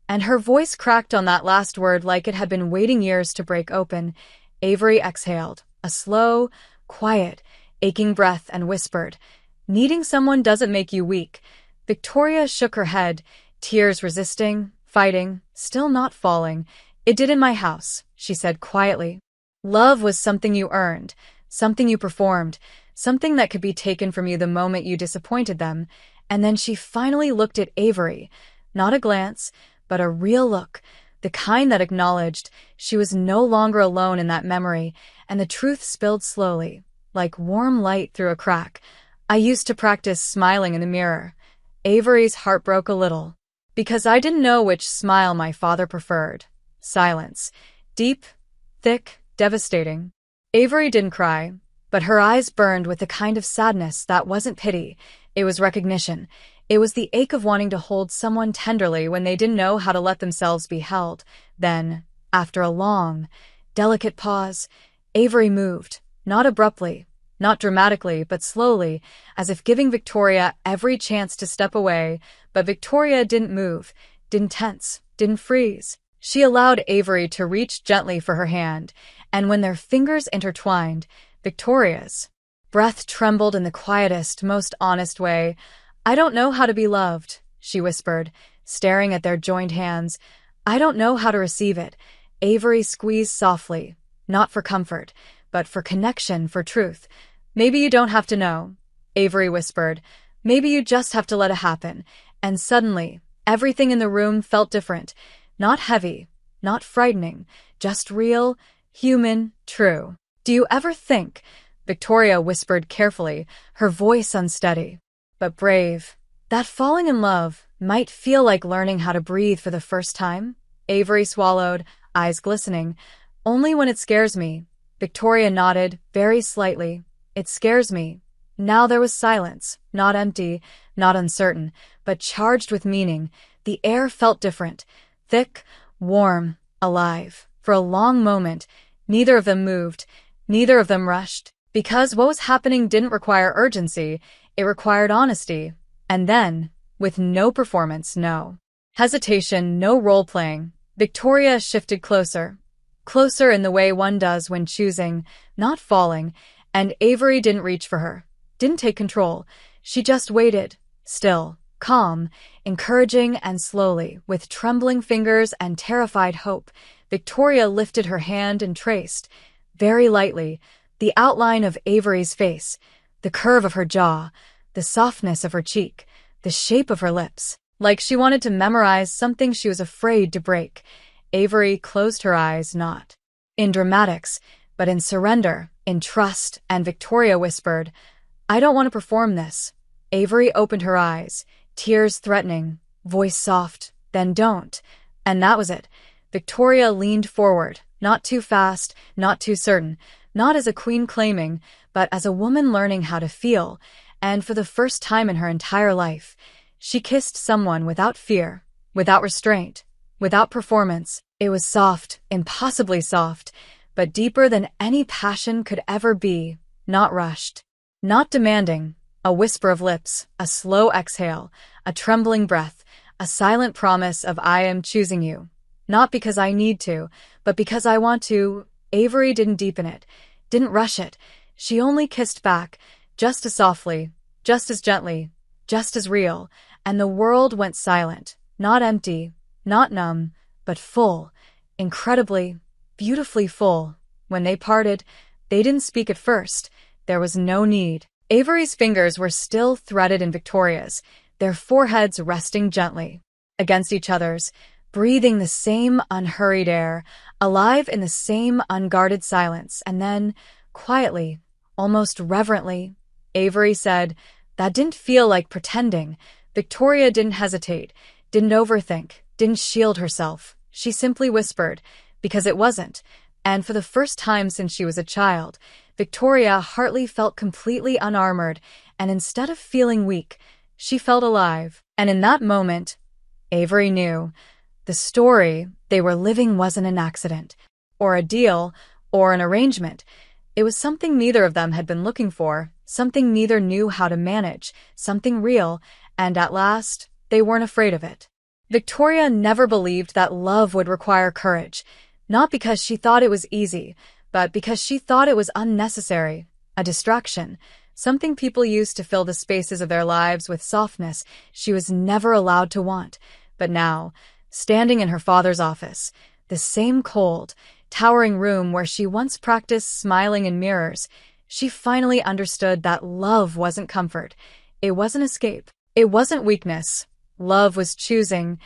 And her voice cracked on that last word like it had been waiting years to break open. Avery exhaled, a slow, quiet, aching breath, and whispered, "Needing someone doesn't make you weak." Victoria shook her head, tears resisting, fighting, still not falling. "It did in my house," she said quietly. "Love was something you earned, something you performed, something that could be taken from you the moment you disappointed them." And then she finally looked at Avery, not a glance, but a real look, the kind that acknowledged she was no longer alone in that memory, and the truth spilled slowly, like warm light through a crack. "I used to practice smiling in the mirror." Avery's heart broke a little, because I didn't know which smile my father preferred. Silence. Deep, thick, devastating. Avery didn't cry, but her eyes burned with a kind of sadness that wasn't pity. It was recognition. It was the ache of wanting to hold someone tenderly when they didn't know how to let themselves be held. Then, after a long, delicate pause, Avery moved, not abruptly, not dramatically, but slowly, as if giving Victoria every chance to step away. But Victoria didn't move, didn't tense, didn't freeze. She allowed Avery to reach gently for her hand, and when their fingers intertwined, Victoria's breath trembled in the quietest, most honest way. "I don't know how to be loved," she whispered, staring at their joined hands. "I don't know how to receive it." Avery squeezed softly, not for comfort, but for connection, for truth. "Maybe you don't have to know," Avery whispered. "Maybe you just have to let it happen." And suddenly, everything in the room felt different. Not heavy, not frightening, just real, human, true. "Do you ever think," Victoria whispered carefully, her voice unsteady, but brave, "that falling in love might feel like learning how to breathe for the first time?" Avery swallowed, eyes glistening. "Only when it scares me." Victoria nodded, very slightly. "It scares me." Now there was silence, not empty, not uncertain, but charged with meaning. The air felt different, thick, warm, alive. For a long moment, neither of them moved, neither of them rushed, because what was happening didn't require urgency, it required honesty. And then, with no performance, no hesitation, no role-playing, Victoria shifted closer. Closer in the way one does when choosing, not falling, and Avery didn't reach for her, didn't take control. She just waited, still, calm, encouraging, and slowly, with trembling fingers and terrified hope, Victoria lifted her hand and traced, very lightly, the outline of Avery's face, the curve of her jaw, the softness of her cheek, the shape of her lips, like she wanted to memorize something she was afraid to break. Avery closed her eyes, not in dramatics, but in surrender, in trust, and Victoria whispered, "I don't want to perform this." Avery opened her eyes, tears threatening, voice soft, "Then don't." And that was it. Victoria leaned forward, not too fast, not too certain, not as a queen claiming, but as a woman learning how to feel, and for the first time in her entire life, she kissed someone without fear, without restraint, without performance. It was soft, impossibly soft, but deeper than any passion could ever be, not rushed, not demanding, a whisper of lips, a slow exhale, a trembling breath, a silent promise of "I am choosing you." Not because I need to, but because I want to. Avery didn't deepen it, didn't rush it. She only kissed back, just as softly, just as gently, just as real, and the world went silent, not empty, not numb, but full, incredibly, beautifully full. When they parted, they didn't speak at first. There was no need. Avery's fingers were still threaded in Victoria's, their foreheads resting gently against each other's, breathing the same unhurried air, alive in the same unguarded silence. And then, quietly, almost reverently, Avery said, "That didn't feel like pretending." Victoria didn't hesitate, didn't overthink, didn't shield herself. She simply whispered, because it wasn't. And for the first time since she was a child, Victoria Hartley felt completely unarmored, and instead of feeling weak, she felt alive. And in that moment, Avery knew the story they were living wasn't an accident, or a deal, or an arrangement. It was something neither of them had been looking for, something neither knew how to manage, something real, and at last, they weren't afraid of it. Victoria never believed that love would require courage, not because she thought it was easy, but because she thought it was unnecessary, a distraction, something people used to fill the spaces of their lives with softness she was never allowed to want. But now, standing in her father's office, the same cold, towering room where she once practiced smiling in mirrors, she finally understood that love wasn't comfort. It wasn't escape. It wasn't weakness. Love was choosing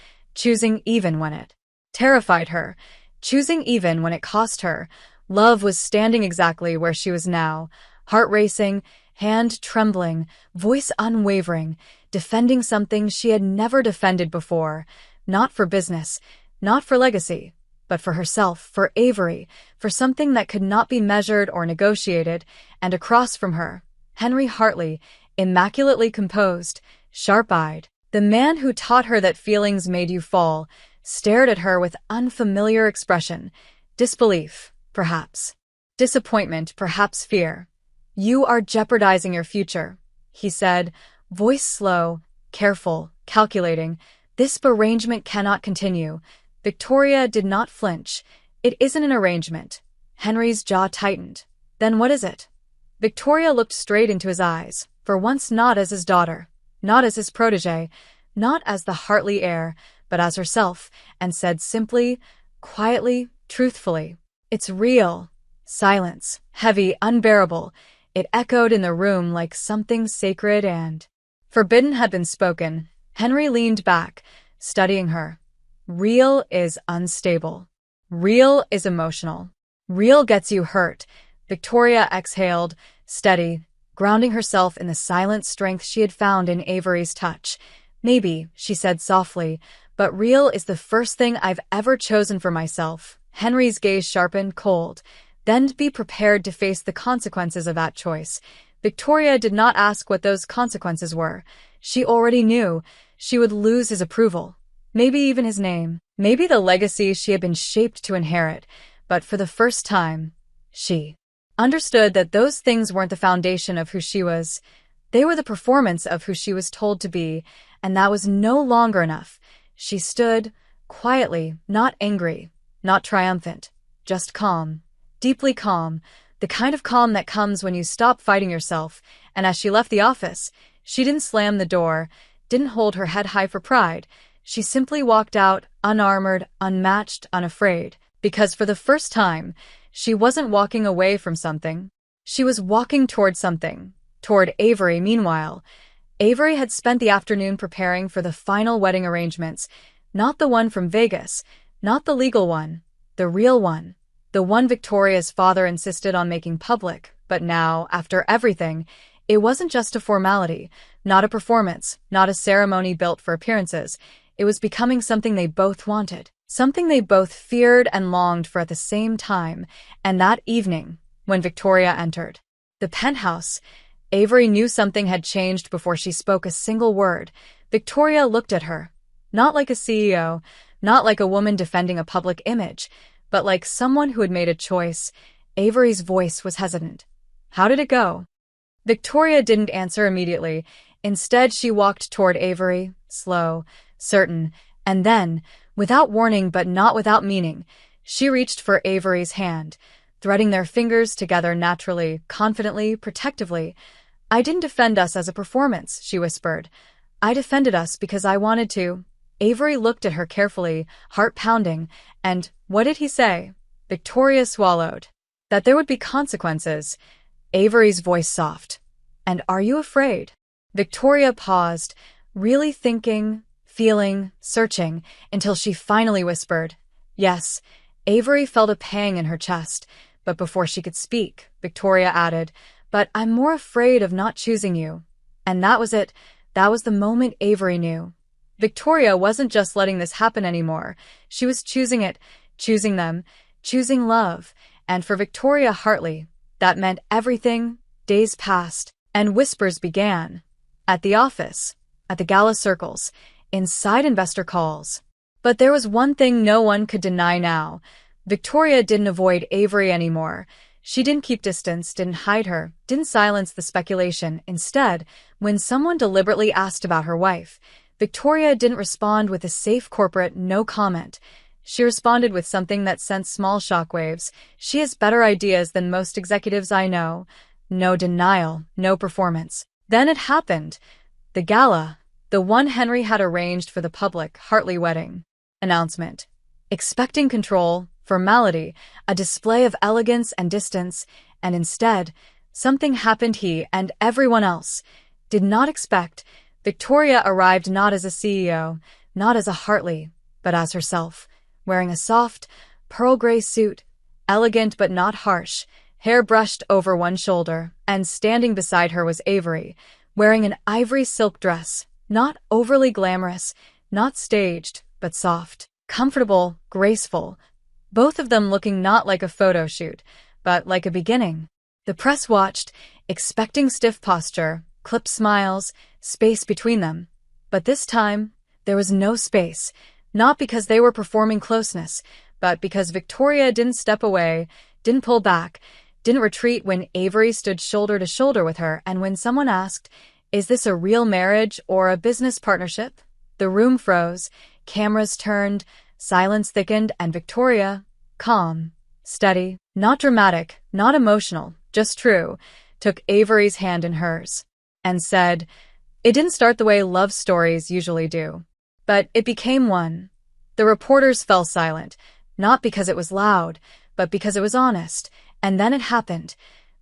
even when it terrified her, choosing even when it cost her. Love was standing exactly where she was now, heart racing, hand trembling, voice unwavering, defending something she had never defended before, not for business, not for legacy, but for herself, for Avery, for something that could not be measured or negotiated. And across from her, Henry Hartley, immaculately composed, sharp-eyed, the man who taught her that feelings made you fall, stared at her with unfamiliar expression, disbelief, perhaps, disappointment, perhaps fear. "You are jeopardizing your future," he said, voice slow, careful, calculating. "This arrangement cannot continue." Victoria did not flinch. "It isn't an arrangement." Henry's jaw tightened. "Then what is it?" Victoria looked straight into his eyes, for once not as his daughter, not as his protégé, not as the Hartley heir, but as herself, and said simply, quietly, truthfully, "It's real." Silence, heavy, unbearable. It echoed in the room like something sacred and forbidden had been spoken. Henry leaned back, studying her. "Real is unstable. Real is emotional. Real gets you hurt." Victoria exhaled, steady, grounding herself in the silent strength she had found in Avery's touch. "Maybe," she said softly, "but real is the first thing I've ever chosen for myself." Henry's gaze sharpened, cold. "Then be prepared to face the consequences of that choice." Victoria did not ask what those consequences were. She already knew. She would lose his approval. Maybe even his name. Maybe the legacy she had been shaped to inherit. But for the first time, she understood that those things weren't the foundation of who she was. They were the performance of who she was told to be, and that was no longer enough. She stood, quietly, not angry, not triumphant, just calm. Deeply calm, the kind of calm that comes when you stop fighting yourself. And as she left the office, she didn't slam the door, didn't hold her head high for pride. She simply walked out, unarmored, unmatched, unafraid, because for the first time, she wasn't walking away from something. She was walking toward something, toward Avery. Meanwhile, Avery had spent the afternoon preparing for the final wedding arrangements, not the one from Vegas, not the legal one, the real one. The one Victoria's father insisted on making public, but now, after everything, it wasn't just a formality, not a performance, not a ceremony built for appearances. It was becoming something they both wanted, something they both feared and longed for at the same time. And that evening, when Victoria entered the penthouse, Avery knew something had changed before she spoke a single word. Victoria looked at her, not like a CEO, not like a woman defending a public image, but like someone who had made a choice. Avery's voice was hesitant. "How did it go?" Victoria didn't answer immediately. Instead, she walked toward Avery, slow, certain, and then, without warning but not without meaning, she reached for Avery's hand, threading their fingers together naturally, confidently, protectively. "I didn't defend us as a performance," she whispered. "I defended us because I wanted to." Avery looked at her carefully, heart pounding, and what did he say? Victoria swallowed. "That there would be consequences." Avery's voice soft. "And are you afraid?" Victoria paused, really thinking, feeling, searching, until she finally whispered, "Yes." Avery felt a pang in her chest, but before she could speak, Victoria added, "But I'm more afraid of not choosing you." And that was it. That was the moment Avery knew. Victoria wasn't just letting this happen anymore. She was choosing it, choosing them, choosing love. And for Victoria Hartley, that meant everything. Days passed, and whispers began. At the office, at the gala circles, inside investor calls. But there was one thing no one could deny now. Victoria didn't avoid Avery anymore. She didn't keep distance, didn't hide her, didn't silence the speculation. Instead, when someone deliberately asked about her wife, Victoria didn't respond with a safe corporate no comment. She responded with something that sent small shockwaves. She has better ideas than most executives I know. No denial, no performance. Then it happened. The gala. The one Henry had arranged for the public Hartley wedding. Announcement. Expecting control, formality, a display of elegance and distance, and instead, something happened he and everyone else did not expect. Victoria arrived not as a CEO, not as a Hartley, but as herself, wearing a soft, pearl gray suit, elegant but not harsh, hair brushed over one shoulder, and standing beside her was Avery, wearing an ivory silk dress, not overly glamorous, not staged, but soft, comfortable, graceful, both of them looking not like a photo shoot, but like a beginning. The press watched, expecting stiff posture, clipped smiles, space between them. But this time, there was no space, not because they were performing closeness, but because Victoria didn't step away, didn't pull back, didn't retreat when Avery stood shoulder to shoulder with her, and when someone asked, "Is this a real marriage or a business partnership?" The room froze, cameras turned, silence thickened, and Victoria, calm, steady, not dramatic, not emotional, just true, took Avery's hand in hers and said, "It didn't start the way love stories usually do, but it became one." The reporters fell silent, not because it was loud, but because it was honest. And then it happened.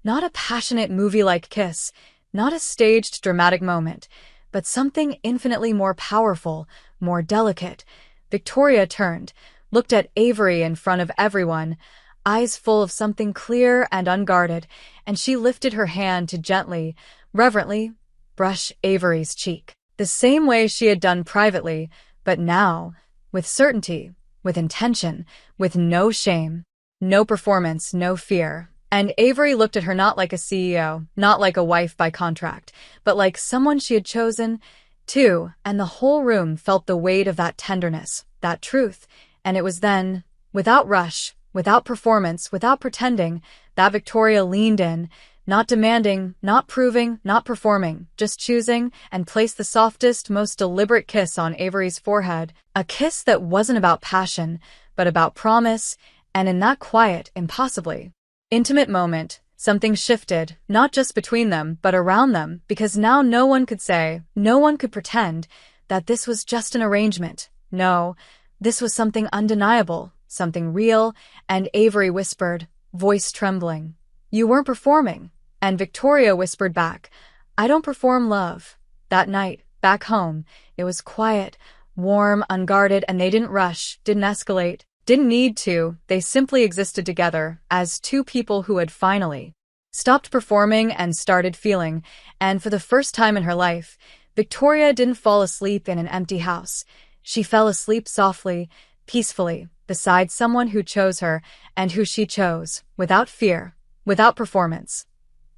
Not a passionate movie-like kiss, not a staged dramatic moment, but something infinitely more powerful, more delicate. Victoria turned, looked at Avery in front of everyone, eyes full of something clear and unguarded, and she lifted her hand to gently, reverently, brush Avery's cheek. The same way she had done privately, but now, with certainty, with intention, with no shame. No performance, no fear. And Avery looked at her not like a CEO, not like a wife by contract, but like someone she had chosen, too, and the whole room felt the weight of that tenderness, that truth. And it was then, without rush, without performance, without pretending, that Victoria leaned in, not demanding, not proving, not performing, just choosing, and placed the softest, most deliberate kiss on Avery's forehead. A kiss that wasn't about passion, but about promise. And in that quiet, impossibly intimate moment, something shifted, not just between them, but around them, because now no one could say, no one could pretend, that this was just an arrangement. No, this was something undeniable, something real, and Avery whispered, voice trembling, "You weren't performing." And Victoria whispered back, "I don't perform love." That night, back home, it was quiet, warm, unguarded, and they didn't rush, didn't escalate. Didn't need to, they simply existed together as two people who had finally stopped performing and started feeling, and for the first time in her life, Victoria didn't fall asleep in an empty house. She fell asleep softly, peacefully, beside someone who chose her and who she chose, without fear, without performance.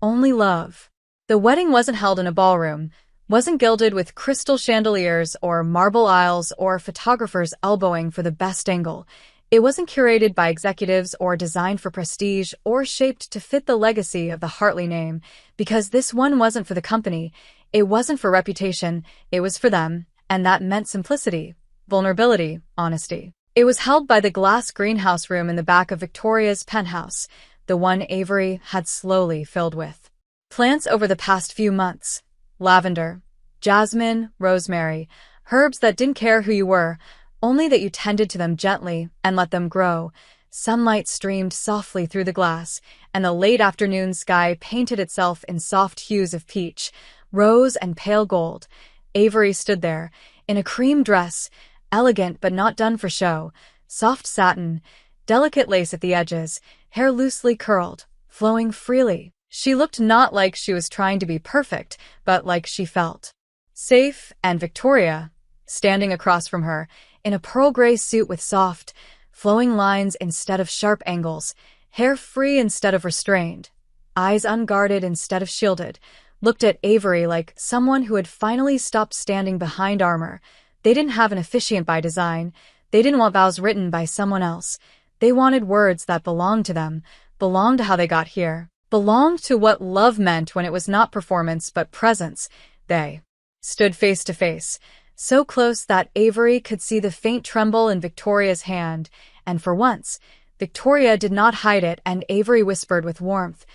Only love. The wedding wasn't held in a ballroom, wasn't gilded with crystal chandeliers or marble aisles or photographers elbowing for the best angle. It wasn't curated by executives or designed for prestige or shaped to fit the legacy of the Hartley name, because this one wasn't for the company, it wasn't for reputation, it was for them, and that meant simplicity, vulnerability, honesty. It was held by the glass greenhouse room in the back of Victoria's penthouse, the one Avery had slowly filled with plants over the past few months. Lavender, jasmine, rosemary, herbs that didn't care who you were, only that you tended to them gently and let them grow. Sunlight streamed softly through the glass, and the late afternoon sky painted itself in soft hues of peach, rose, and pale gold. Avery stood there, in a cream dress, elegant but not done for show, soft satin, delicate lace at the edges, hair loosely curled, flowing freely. She looked not like she was trying to be perfect, but like she felt safe, and Victoria, standing across from her, in a pearl gray suit with soft, flowing lines instead of sharp angles, hair free instead of restrained, eyes unguarded instead of shielded, looked at Avery like someone who had finally stopped standing behind armor. They didn't have an officiant by design. They didn't want vows written by someone else. They wanted words that belonged to them, belonged to how they got here, belonged to what love meant when it was not performance but presence. They stood face to face, so close that Avery could see the faint tremble in Victoria's hand, and for once, Victoria did not hide it, and Avery whispered with warmth,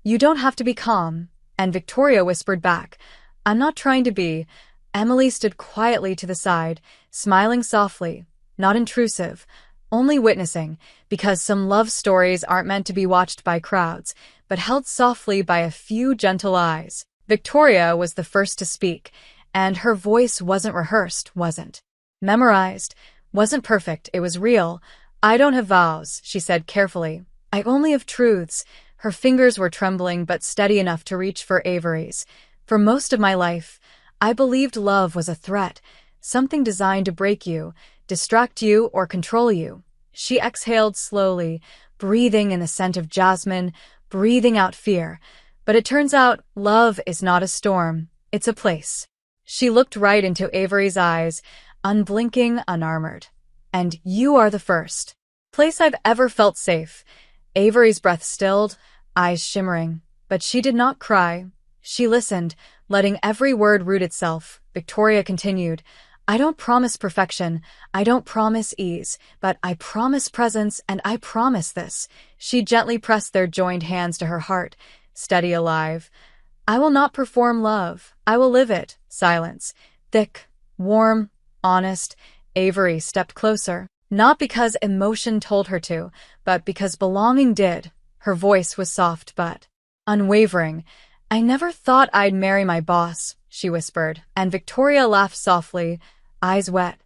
"You don't have to be calm." And Victoria whispered back, "I'm not trying to be." Emily stood quietly to the side, smiling softly, not intrusive, only witnessing, because some love stories aren't meant to be watched by crowds, but held softly by a few gentle eyes. Victoria was the first to speak, and her voice wasn't rehearsed, wasn't memorized, wasn't perfect, it was real. "I don't have vows," she said carefully. "I only have truths." Her fingers were trembling but steady enough to reach for Avery's. "For most of my life, I believed love was a threat, something designed to break you, distract you, or control you." She exhaled slowly, breathing in the scent of jasmine, breathing out fear. "But it turns out love is not a storm, it's a place." She looked right into Avery's eyes, unblinking, unarmored. "And you are the first place I've ever felt safe." Avery's breath stilled, eyes shimmering, but she did not cry. She listened, letting every word root itself. Victoria continued, "I don't promise perfection, I don't promise ease, but I promise presence, and I promise this." She gently pressed their joined hands to her heart, steady, alive. "I will not perform love, I will live it." Silence. Thick, warm, honest. Avery stepped closer, not because emotion told her to, but because belonging did. Her voice was soft but unwavering. "I never thought I'd marry my boss," she whispered, and Victoria laughed softly, eyes wet.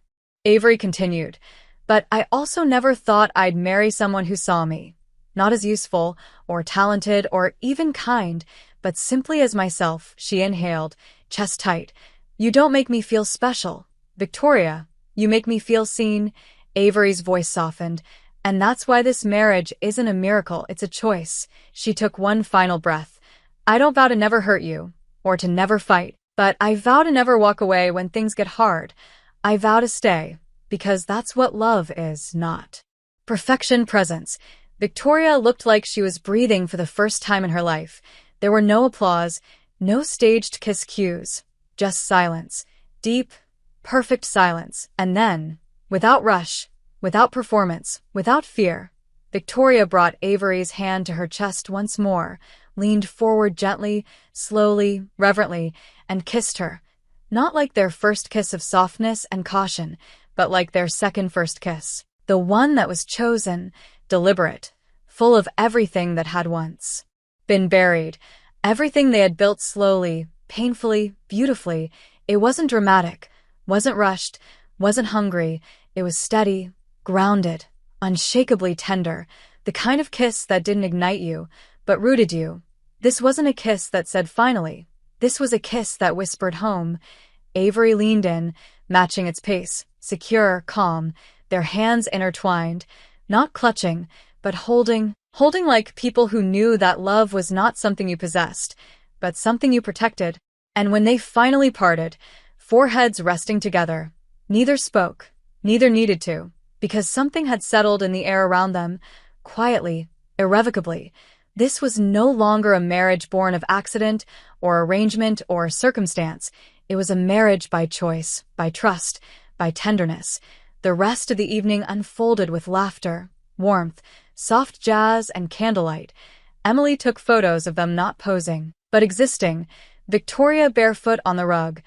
Avery continued, "But I also never thought I'd marry someone who saw me, not as useful, or talented, or even kind, but simply as myself." She inhaled, chest tight. "You don't make me feel special, Victoria. You make me feel seen." Avery's voice softened. "And that's why this marriage isn't a miracle, it's a choice." She took one final breath. "I don't vow to never hurt you, or to never fight, but I vow to never walk away when things get hard. I vow to stay, because that's what love is, not perfection, presence." Victoria looked like she was breathing for the first time in her life. There were no applause, no staged kiss cues, just silence. Deep, perfect silence. And then, without rush, without performance, without fear, Victoria brought Avery's hand to her chest once more, leaned forward gently, slowly, reverently, and kissed her. Not like their first kiss of softness and caution, but like their second first kiss. The one that was chosen, deliberate, full of everything that had once been buried, everything they had built slowly, painfully, beautifully. It wasn't dramatic, wasn't rushed, wasn't hungry. It was steady, grounded, unshakably tender, the kind of kiss that didn't ignite you, but rooted you. This wasn't a kiss that said finally. This was a kiss that whispered home. Avery leaned in, matching its pace, secure, calm, their hands intertwined, not clutching, but holding like people who knew that love was not something you possessed, but something you protected. And when they finally parted, foreheads resting together, neither spoke, neither needed to, because something had settled in the air around them, quietly, irrevocably. This was no longer a marriage born of accident or arrangement or circumstance. It was a marriage by choice, by trust, by tenderness. The rest of the evening unfolded with laughter, warmth, soft jazz, and candlelight. Emily took photos of them, not posing, but existing. Victoria barefoot on the rug,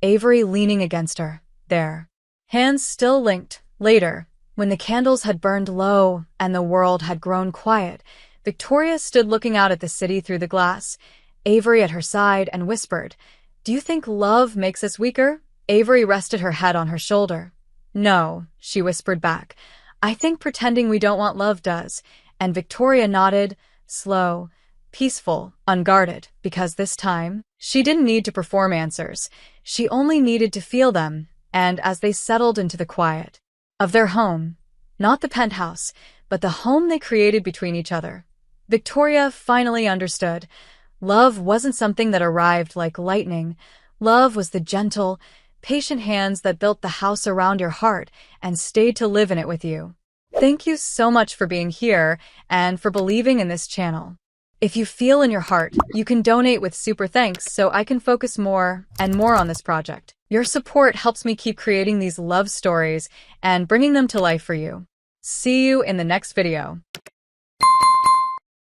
Avery leaning against her, their hands still linked. Later, when the candles had burned low and the world had grown quiet, Victoria stood looking out at the city through the glass, Avery at her side, and whispered, "Do you think love makes us weaker?" Avery rested her head on her shoulder. "No," she whispered back. "I think pretending we don't want love does." And Victoria nodded, slow, peaceful, unguarded, because this time, she didn't need to perform answers. She only needed to feel them, and as they settled into the quiet of their home, not the penthouse, but the home they created between each other, Victoria finally understood. Love wasn't something that arrived like lightning. Love was the gentle, patient hands that built the house around your heart and stayed to live in it with you. Thank you so much for being here and for believing in this channel. If you feel in your heart, you can donate with super thanks so I can focus more and more on this project. Your support helps me keep creating these love stories and bringing them to life for you. See you in the next video.